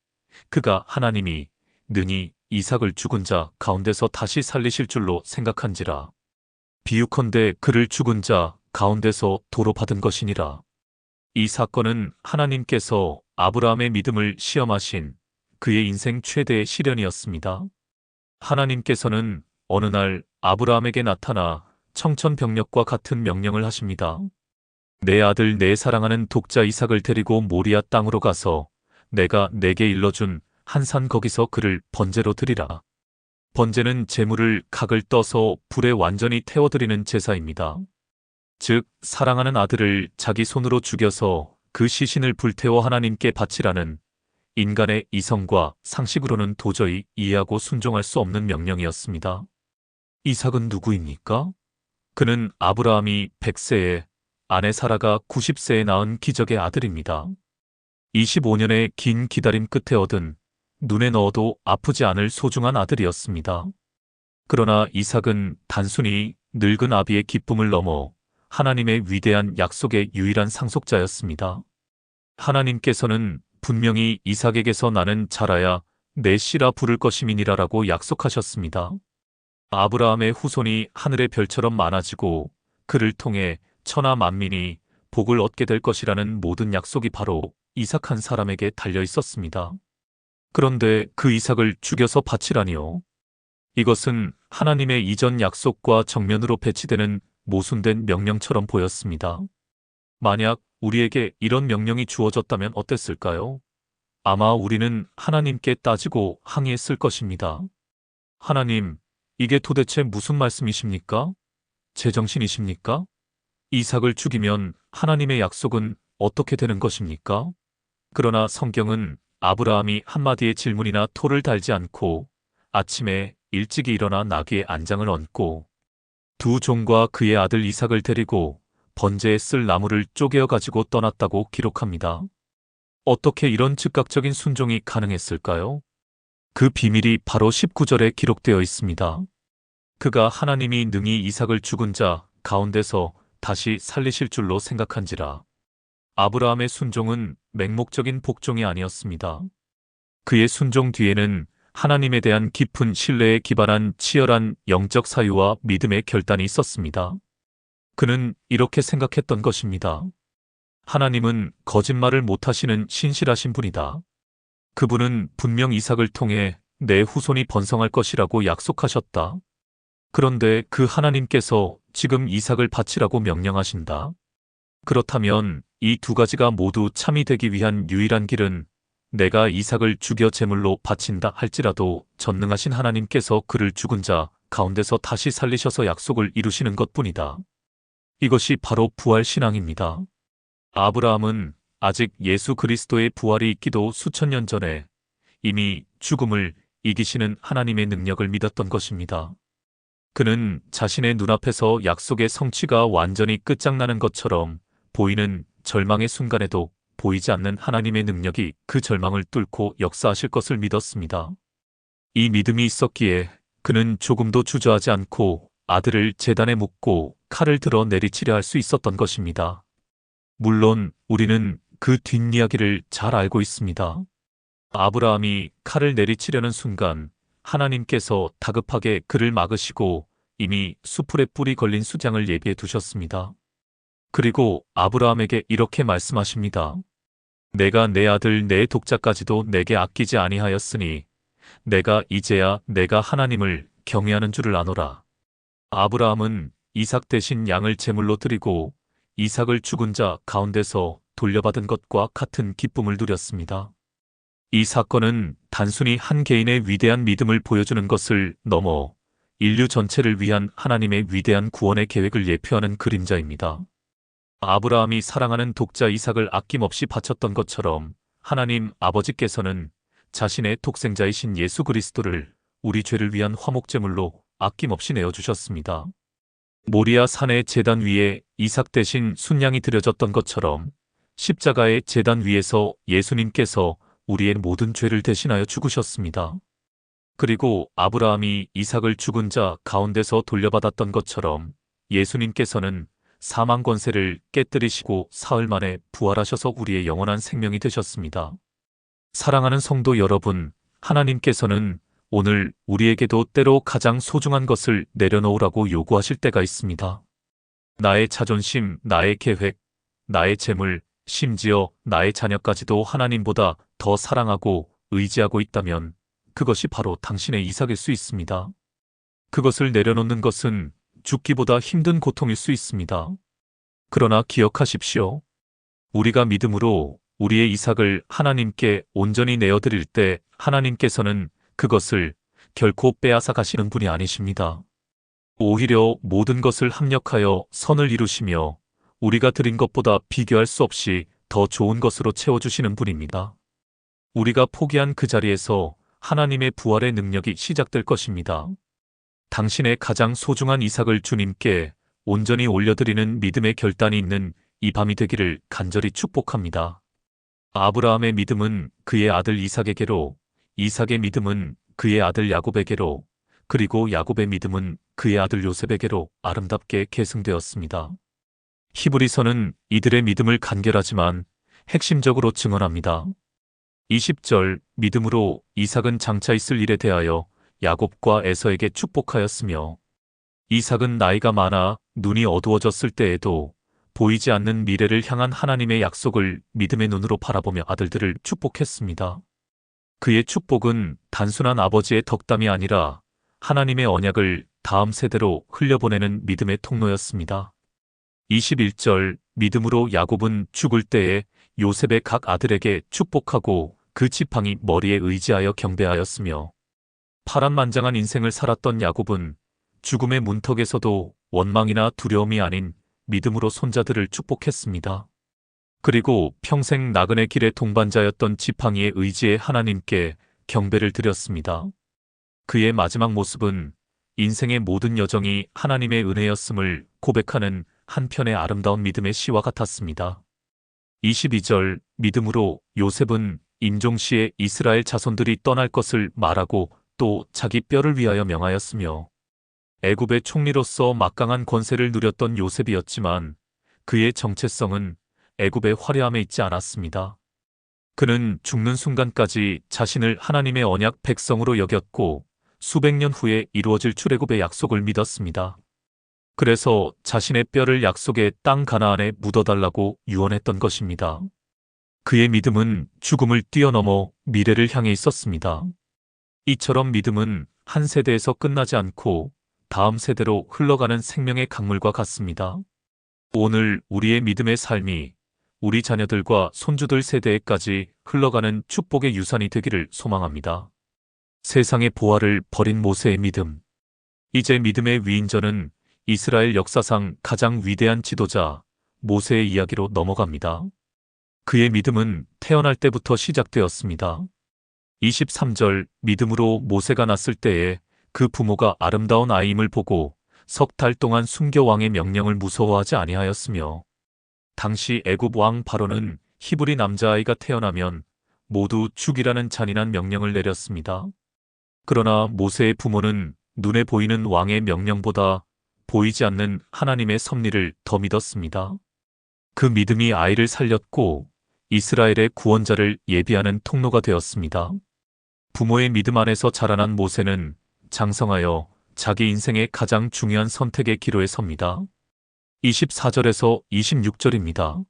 그가 하나님이 능히 이삭을 죽은 자 가운데서 다시 살리실 줄로 생각한지라. 비유컨대 그를 죽은 자 가운데서 도로 받은 것이니라. 이 사건은 하나님께서 아브라함의 믿음을 시험하신 그의 인생 최대의 시련이었습니다. 하나님께서는 어느 날 아브라함에게 나타나 청천벽력과 같은 명령을 하십니다. 내 아들 내 사랑하는 독자 이삭을 데리고 모리아 땅으로 가서 내가 내게 일러준 한 산 거기서 그를 번제로 드리라. 번제는 제물을 각을 떠서 불에 완전히 태워드리는 제사입니다. 즉 사랑하는 아들을 자기 손으로 죽여서 그 시신을 불태워 하나님께 바치라는 인간의 이성과 상식으로는 도저히 이해하고 순종할 수 없는 명령이었습니다. 이삭은 누구입니까? 그는 아브라함이 100세에 아내 사라가 90세에 낳은 기적의 아들입니다. 25년의 긴 기다림 끝에 얻은 눈에 넣어도 아프지 않을 소중한 아들이었습니다. 그러나 이삭은 단순히 늙은 아비의 기쁨을 넘어 하나님의 위대한 약속의 유일한 상속자였습니다. 하나님께서는 분명히 이삭에게서 나는 자라야 내 씨라 부를 것임이니라라고 약속하셨습니다. 아브라함의 후손이 하늘의 별처럼 많아지고 그를 통해 천하 만민이 복을 얻게 될 것이라는 모든 약속이 바로 이삭 한 사람에게 달려 있었습니다. 그런데 그 이삭을 죽여서 바치라니요. 이것은 하나님의 이전 약속과 정면으로 배치되는 모순된 명령처럼 보였습니다. 만약 우리에게 이런 명령이 주어졌다면 어땠을까요? 아마 우리는 하나님께 따지고 항의했을 것입니다. 하나님, 이게 도대체 무슨 말씀이십니까? 제정신이십니까? 이삭을 죽이면 하나님의 약속은 어떻게 되는 것입니까? 그러나 성경은 아브라함이 한마디의 질문이나 토를 달지 않고 아침에 일찍이 일어나 나귀의 안장을 얹고 두 종과 그의 아들 이삭을 데리고 번제에 쓸 나무를 쪼개어 가지고 떠났다고 기록합니다. 어떻게 이런 즉각적인 순종이 가능했을까요? 그 비밀이 바로 19절에 기록되어 있습니다. 그가 하나님이 능히 이삭을 죽은 자 가운데서 다시 살리실 줄로 생각한지라. 아브라함의 순종은 맹목적인 복종이 아니었습니다. 그의 순종 뒤에는 하나님에 대한 깊은 신뢰에 기반한 치열한 영적 사유와 믿음의 결단이 있었습니다. 그는 이렇게 생각했던 것입니다. 하나님은 거짓말을 못하시는 신실하신 분이다. 그분은 분명 이삭을 통해 내 후손이 번성할 것이라고 약속하셨다. 그런데 그 하나님께서 지금 이삭을 바치라고 명령하신다. 그렇다면 이 두 가지가 모두 참이 되기 위한 유일한 길은 내가 이삭을 죽여 제물로 바친다 할지라도 전능하신 하나님께서 그를 죽은 자 가운데서 다시 살리셔서 약속을 이루시는 것뿐이다. 이것이 바로 부활신앙입니다. 아브라함은 아직 예수 그리스도의 부활이 있기도 수천 년 전에 이미 죽음을 이기시는 하나님의 능력을 믿었던 것입니다. 그는 자신의 눈앞에서 약속의 성취가 완전히 끝장나는 것처럼 보이는 절망의 순간에도 보이지 않는 하나님의 능력이 그 절망을 뚫고 역사하실 것을 믿었습니다. 이 믿음이 있었기에 그는 조금도 주저하지 않고 아들을 제단에 묻고 칼을 들어 내리치려 할 수 있었던 것입니다. 물론 우리는 그 뒷이야기를 잘 알고 있습니다. 아브라함이 칼을 내리치려는 순간 하나님께서 다급하게 그를 막으시고 이미 수풀에 뿔이 걸린 수장을 예비해 두셨습니다. 그리고 아브라함에게 이렇게 말씀하십니다. 내가 내 아들 내 독자까지도 내게 아끼지 아니하였으니 내가 이제야 내가 하나님을 경외하는 줄을 아노라. 아브라함은 이삭 대신 양을 제물로 드리고 이삭을 죽은 자 가운데서 돌려받은 것과 같은 기쁨을 누렸습니다. 이 사건은 단순히 한 개인의 위대한 믿음을 보여주는 것을 넘어 인류 전체를 위한 하나님의 위대한 구원의 계획을 예표하는 그림자입니다. 아브라함이 사랑하는 독자 이삭을 아낌없이 바쳤던 것처럼 하나님 아버지께서는 자신의 독생자이신 예수 그리스도를 우리 죄를 위한 화목제물로 아낌없이 내어주셨습니다. 모리아 산의 제단 위에 이삭 대신 순양이 드려졌던 것처럼 십자가의 제단 위에서 예수님께서 우리의 모든 죄를 대신하여 죽으셨습니다. 그리고 아브라함이 이삭을 죽은 자 가운데서 돌려받았던 것처럼 예수님께서는 사망 권세를 깨뜨리시고 사흘 만에 부활하셔서 우리의 영원한 생명이 되셨습니다. 사랑하는 성도 여러분, 하나님께서는 오늘 우리에게도 때로 가장 소중한 것을 내려놓으라고 요구하실 때가 있습니다. 나의 자존심, 나의 계획, 나의 재물, 심지어 나의 자녀까지도 하나님보다 더 사랑하고 의지하고 있다면 그것이 바로 당신의 이삭일 수 있습니다. 그것을 내려놓는 것은 죽기보다 힘든 고통일 수 있습니다. 그러나 기억하십시오. 우리가 믿음으로 우리의 이삭을 하나님께 온전히 내어드릴 때 하나님께서는 그것을 결코 빼앗아 가시는 분이 아니십니다. 오히려 모든 것을 합력하여 선을 이루시며 우리가 드린 것보다 비교할 수 없이 더 좋은 것으로 채워주시는 분입니다. 우리가 포기한 그 자리에서 하나님의 부활의 능력이 시작될 것입니다. 당신의 가장 소중한 이삭을 주님께 온전히 올려드리는 믿음의 결단이 있는 이 밤이 되기를 간절히 축복합니다. 아브라함의 믿음은 그의 아들 이삭에게로, 이삭의 믿음은 그의 아들 야곱에게로, 그리고 야곱의 믿음은 그의 아들 요셉에게로 아름답게 계승되었습니다. 히브리서는 이들의 믿음을 간결하지만 핵심적으로 증언합니다. 20절 믿음으로 이삭은 장차 있을 일에 대하여 야곱과 에서에게 축복하였으며, 이삭은 나이가 많아 눈이 어두워졌을 때에도 보이지 않는 미래를 향한 하나님의 약속을 믿음의 눈으로 바라보며 아들들을 축복했습니다. 그의 축복은 단순한 아버지의 덕담이 아니라 하나님의 언약을 다음 세대로 흘려보내는 믿음의 통로였습니다. 21절 믿음으로 야곱은 죽을 때에 요셉의 각 아들에게 축복하고 그 지팡이 머리에 의지하여 경배하였으며, 파란만장한 인생을 살았던 야곱은 죽음의 문턱에서도 원망이나 두려움이 아닌 믿음으로 손자들을 축복했습니다. 그리고 평생 나그네 길의 동반자였던 지팡이의 의지에 하나님께 경배를 드렸습니다. 그의 마지막 모습은 인생의 모든 여정이 하나님의 은혜였음을 고백하는 한편의 아름다운 믿음의 시와 같았습니다. 22절 믿음으로 요셉은 임종시에 이스라엘 자손들이 떠날 것을 말하고 또 자기 뼈를 위하여 명하였으며, 애굽의 총리로서 막강한 권세를 누렸던 요셉이었지만 그의 정체성은 애굽의 화려함에 있지 않았습니다. 그는 죽는 순간까지 자신을 하나님의 언약 백성으로 여겼고 수백 년 후에 이루어질 출애굽의 약속을 믿었습니다. 그래서 자신의 뼈를 약속의 땅 가나안에 묻어달라고 유언했던 것입니다. 그의 믿음은 죽음을 뛰어넘어 미래를 향해 있었습니다. 이처럼 믿음은 한 세대에서 끝나지 않고 다음 세대로 흘러가는 생명의 강물과 같습니다. 오늘 우리의 믿음의 삶이 우리 자녀들과 손주들 세대에까지 흘러가는 축복의 유산이 되기를 소망합니다. 세상의 보화를 버린 모세의 믿음. 이제 믿음의 위인전은 이스라엘 역사상 가장 위대한 지도자 모세의 이야기로 넘어갑니다. 그의 믿음은 태어날 때부터 시작되었습니다. 23절 믿음으로 모세가 낳았을 때에 그 부모가 아름다운 아이임을 보고 석 달 동안 숨겨 왕의 명령을 무서워하지 아니하였으며, 당시 애굽 왕 바로는 히브리 남자아이가 태어나면 모두 죽이라는 잔인한 명령을 내렸습니다. 그러나 모세의 부모는 눈에 보이는 왕의 명령보다 보이지 않는 하나님의 섭리를 더 믿었습니다. 그 믿음이 아이를 살렸고 이스라엘의 구원자를 예비하는 통로가 되었습니다. 부모의 믿음 안에서 자라난 모세는 장성하여 자기 인생의 가장 중요한 선택의 기로에 섭니다. 24절에서 26절입니다.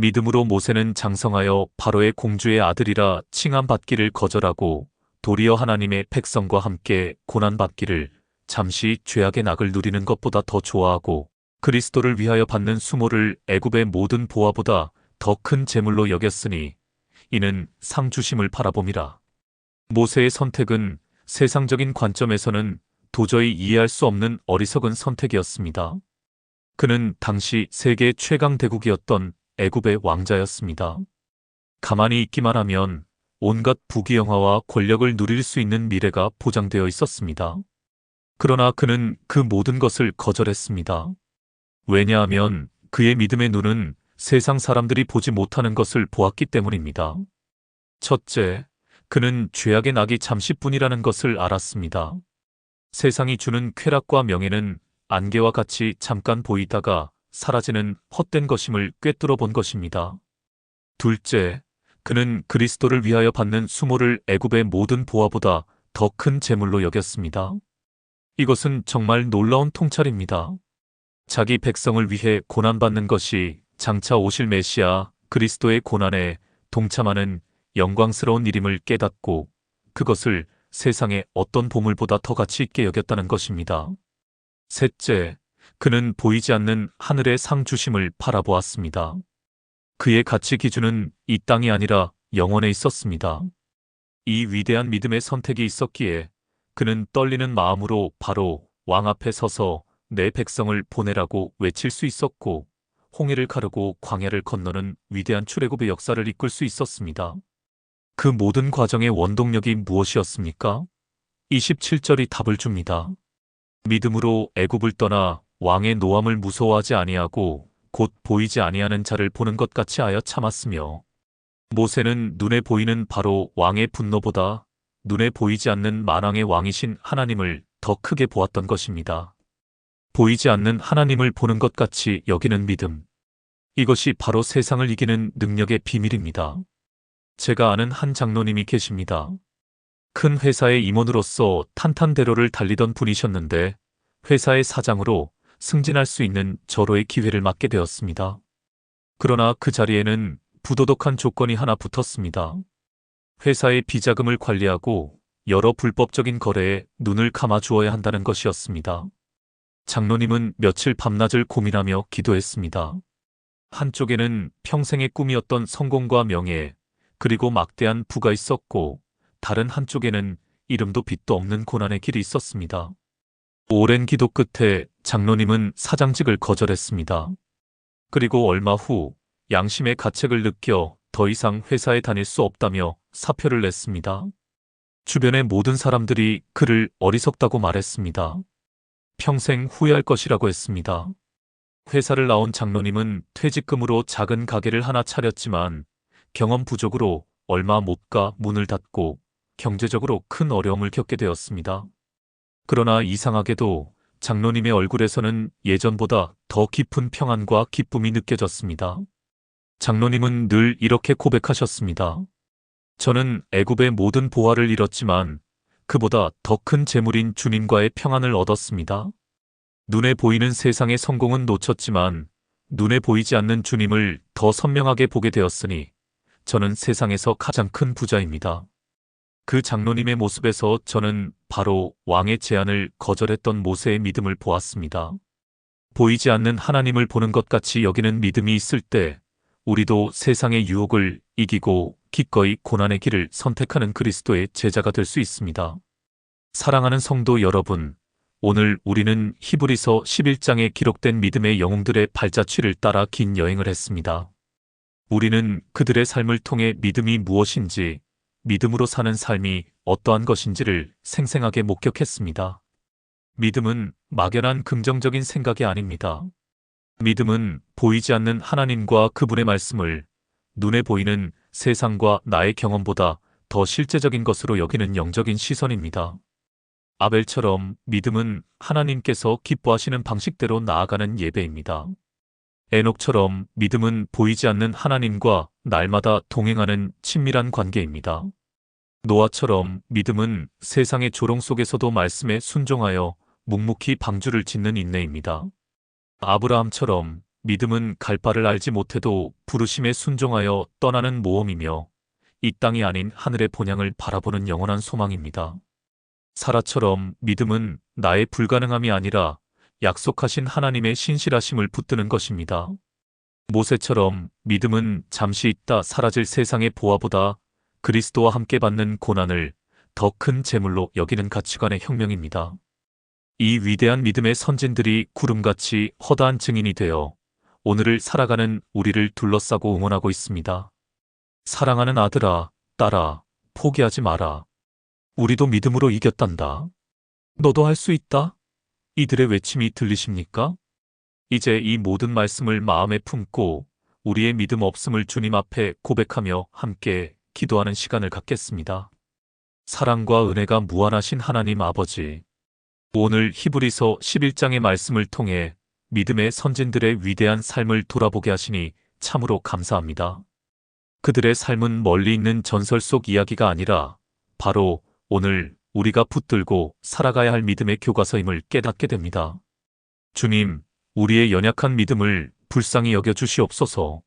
믿음으로 모세는 장성하여 바로의 공주의 아들이라 칭함받기를 거절하고 도리어 하나님의 백성과 함께 고난받기를, 잠시 죄악의 낙을 누리는 것보다 더 좋아하고 그리스도를 위하여 받는 수모를 애굽의 모든 보화보다 더 큰 재물로 여겼으니 이는 상 주심을 바라봄이라. 모세의 선택은 세상적인 관점에서는 도저히 이해할 수 없는 어리석은 선택이었습니다. 그는 당시 세계 최강 대국이었던 애굽의 왕자였습니다. 가만히 있기만 하면 온갖 부귀영화와 권력을 누릴 수 있는 미래가 보장되어 있었습니다. 그러나 그는 그 모든 것을 거절했습니다. 왜냐하면 그의 믿음의 눈은 세상 사람들이 보지 못하는 것을 보았기 때문입니다. 첫째, 그는 죄악의 낙이 잠시뿐이라는 것을 알았습니다. 세상이 주는 쾌락과 명예는 안개와 같이 잠깐 보이다가 사라지는 헛된 것임을 꿰뚫어 본 것입니다. 둘째, 그는 그리스도를 위하여 받는 수모를 애굽의 모든 보화보다 더 큰 재물로 여겼습니다. 이것은 정말 놀라운 통찰입니다. 자기 백성을 위해 고난받는 것이 장차 오실 메시아 그리스도의 고난에 동참하는 영광스러운 일임을 깨닫고 그것을 세상의 어떤 보물보다 더 가치 있게 여겼다는 것입니다. 셋째, 그는 보이지 않는 하늘의 상 주심을 바라보았습니다. 그의 가치 기준은 이 땅이 아니라 영원에 있었습니다. 이 위대한 믿음의 선택이 있었기에 그는 떨리는 마음으로 바로 왕 앞에 서서 내 백성을 보내라고 외칠 수 있었고, 홍해를 가르고 광야를 건너는 위대한 출애굽의 역사를 이끌 수 있었습니다. 그 모든 과정의 원동력이 무엇이었습니까? 27절이 답을 줍니다. 믿음으로 애굽을 떠나 왕의 노함을 무서워하지 아니하고 곧 보이지 아니하는 자를 보는 것 같이 하여 참았으며, 모세는 눈에 보이는 바로 왕의 분노보다 눈에 보이지 않는 만왕의 왕이신 하나님을 더 크게 보았던 것입니다. 보이지 않는 하나님을 보는 것 같이 여기는 믿음. 이것이 바로 세상을 이기는 능력의 비밀입니다. 제가 아는 한 장로님이 계십니다. 큰 회사의 임원으로서 탄탄대로를 달리던 분이셨는데 회사의 사장으로 승진할 수 있는 절호의 기회를 맞게 되었습니다. 그러나 그 자리에는 부도덕한 조건이 하나 붙었습니다. 회사의 비자금을 관리하고 여러 불법적인 거래에 눈을 감아 주어야 한다는 것이었습니다. 장로님은 며칠 밤낮을 고민하며 기도했습니다. 한쪽에는 평생의 꿈이었던 성공과 명예, 그리고 막대한 부가 있었고, 다른 한쪽에는 이름도 빛도 없는 고난의 길이 있었습니다. 오랜 기도 끝에 장로님은 사장직을 거절했습니다. 그리고 얼마 후 양심의 가책을 느껴 더 이상 회사에 다닐 수 없다며 사표를 냈습니다. 주변의 모든 사람들이 그를 어리석다고 말했습니다. 평생 후회할 것이라고 했습니다. 회사를 나온 장로님은 퇴직금으로 작은 가게를 하나 차렸지만 경험 부족으로 얼마 못 가 문을 닫고 경제적으로 큰 어려움을 겪게 되었습니다. 그러나 이상하게도 장로님의 얼굴에서는 예전보다 더 깊은 평안과 기쁨이 느껴졌습니다. 장로님은 늘 이렇게 고백하셨습니다. 저는 애굽의 모든 보화를 잃었지만 그보다 더 큰 재물인 주님과의 평안을 얻었습니다. 눈에 보이는 세상의 성공은 놓쳤지만 눈에 보이지 않는 주님을 더 선명하게 보게 되었으니 저는 세상에서 가장 큰 부자입니다. 그 장로님의 모습에서 저는 바로 왕의 제안을 거절했던 모세의 믿음을 보았습니다. 보이지 않는 하나님을 보는 것 같이 여기는 믿음이 있을 때 우리도 세상의 유혹을 이기고 기꺼이 고난의 길을 선택하는 그리스도의 제자가 될 수 있습니다. 사랑하는 성도 여러분, 오늘 우리는 히브리서 11장에 기록된 믿음의 영웅들의 발자취를 따라 긴 여행을 했습니다. 우리는 그들의 삶을 통해 믿음이 무엇인지, 믿음으로 사는 삶이 어떠한 것인지를 생생하게 목격했습니다. 믿음은 막연한 긍정적인 생각이 아닙니다. 믿음은 보이지 않는 하나님과 그분의 말씀을 눈에 보이는 세상과 나의 경험보다 더 실제적인 것으로 여기는 영적인 시선입니다. 아벨처럼 믿음은 하나님께서 기뻐하시는 방식대로 나아가는 예배입니다. 에녹처럼 믿음은 보이지 않는 하나님과 날마다 동행하는 친밀한 관계입니다. 노아처럼 믿음은 세상의 조롱 속에서도 말씀에 순종하여 묵묵히 방주를 짓는 인내입니다. 아브라함처럼 믿음은 갈 바를 알지 못해도 부르심에 순종하여 떠나는 모험이며 이 땅이 아닌 하늘의 본향을 바라보는 영원한 소망입니다. 사라처럼 믿음은 나의 불가능함이 아니라 약속하신 하나님의 신실하심을 붙드는 것입니다. 모세처럼 믿음은 잠시 있다 사라질 세상의 보화보다 그리스도와 함께 받는 고난을 더 큰 재물로 여기는 가치관의 혁명입니다. 이 위대한 믿음의 선진들이 구름같이 허다한 증인이 되어 오늘을 살아가는 우리를 둘러싸고 응원하고 있습니다. 사랑하는 아들아, 딸아, 포기하지 마라. 우리도 믿음으로 이겼단다. 너도 할 수 있다. 이들의 외침이 들리십니까? 이제 이 모든 말씀을 마음에 품고 우리의 믿음 없음을 주님 앞에 고백하며 함께 기도하는 시간을 갖겠습니다. 사랑과 은혜가 무한하신 하나님 아버지, 오늘 히브리서 11장의 말씀을 통해 믿음의 선진들의 위대한 삶을 돌아보게 하시니 참으로 감사합니다. 그들의 삶은 멀리 있는 전설 속 이야기가 아니라 바로 오늘 우리가 붙들고 살아가야 할 믿음의 교과서임을 깨닫게 됩니다. 주님, 우리의 연약한 믿음을 불쌍히 여겨 주시옵소서.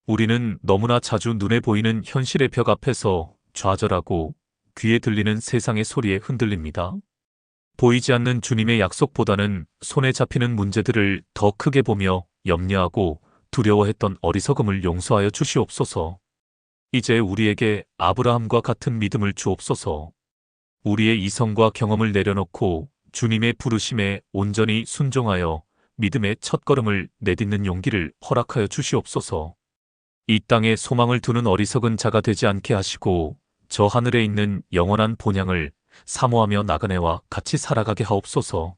우리는 너무나 자주 눈에 보이는 현실의 벽 앞에서 좌절하고 귀에 들리는 세상의 소리에 흔들립니다. 보이지 않는 주님의 약속보다는 손에 잡히는 문제들을 더 크게 보며 염려하고 두려워했던 어리석음을 용서하여 주시옵소서. 이제 우리에게 아브라함과 같은 믿음을 주옵소서. 우리의 이성과 경험을 내려놓고 주님의 부르심에 온전히 순종하여 믿음의 첫걸음을 내딛는 용기를 허락하여 주시옵소서. 이 땅에 소망을 두는 어리석은 자가 되지 않게 하시고 저 하늘에 있는 영원한 본향을 사모하며 나그네와 같이 살아가게 하옵소서.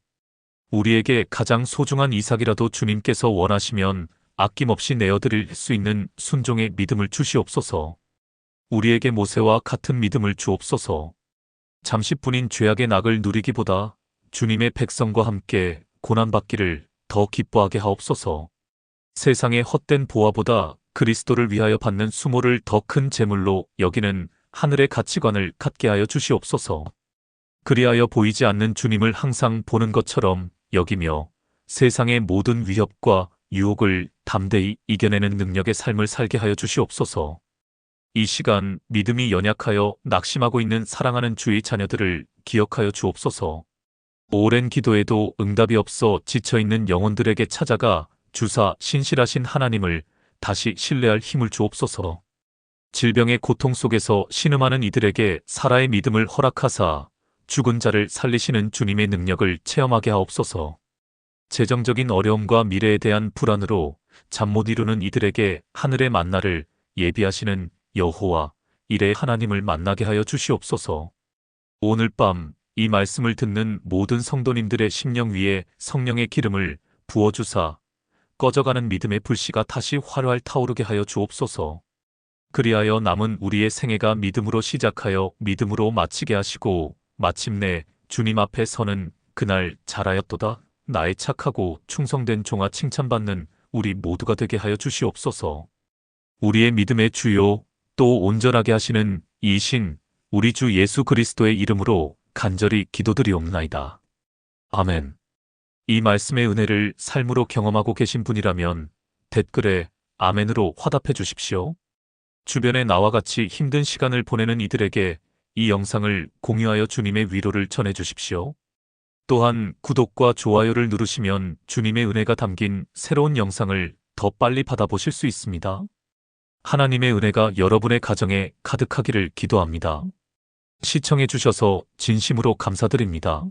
우리에게 가장 소중한 이삭이라도 주님께서 원하시면 아낌없이 내어드릴 수 있는 순종의 믿음을 주시옵소서. 우리에게 모세와 같은 믿음을 주옵소서. 잠시뿐인 죄악의 낙을 누리기보다 주님의 백성과 함께 고난받기를 더 기뻐하게 하옵소서. 세상의 헛된 보화보다 그리스도를 위하여 받는 수모를 더 큰 재물로 여기는 하늘의 가치관을 갖게 하여 주시옵소서. 그리하여 보이지 않는 주님을 항상 보는 것처럼 여기며 세상의 모든 위협과 유혹을 담대히 이겨내는 능력의 삶을 살게 하여 주시옵소서. 이 시간 믿음이 연약하여 낙심하고 있는 사랑하는 주의 자녀들을 기억하여 주옵소서. 오랜 기도에도 응답이 없어 지쳐있는 영혼들에게 찾아가 주사 신실하신 하나님을 다시 신뢰할 힘을 주옵소서. 질병의 고통 속에서 신음하는 이들에게 살아의 믿음을 허락하사 죽은 자를 살리시는 주님의 능력을 체험하게 하옵소서. 재정적인 어려움과 미래에 대한 불안으로 잠 못 이루는 이들에게 하늘의 만나를 예비하시는 여호와 이레 하나님을 만나게 하여 주시옵소서. 오늘 밤 이 말씀을 듣는 모든 성도님들의 심령 위에 성령의 기름을 부어주사 꺼져가는 믿음의 불씨가 다시 활활 타오르게 하여 주옵소서. 그리하여 남은 우리의 생애가 믿음으로 시작하여 믿음으로 마치게 하시고 마침내 주님 앞에 서는 그날 잘하였도다. 나의 착하고 충성된 종아 칭찬받는 우리 모두가 되게 하여 주시옵소서. 우리의 믿음의 주요 또 온전하게 하시는 이신 우리 주 예수 그리스도의 이름으로 간절히 기도드리옵나이다. 아멘. 이 말씀의 은혜를 삶으로 경험하고 계신 분이라면 댓글에 아멘으로 화답해 주십시오. 주변에 나와 같이 힘든 시간을 보내는 이들에게 이 영상을 공유하여 주님의 위로를 전해 주십시오. 또한 구독과 좋아요를 누르시면 주님의 은혜가 담긴 새로운 영상을 더 빨리 받아보실 수 있습니다. 하나님의 은혜가 여러분의 가정에 가득하기를 기도합니다. 시청해 주셔서 진심으로 감사드립니다.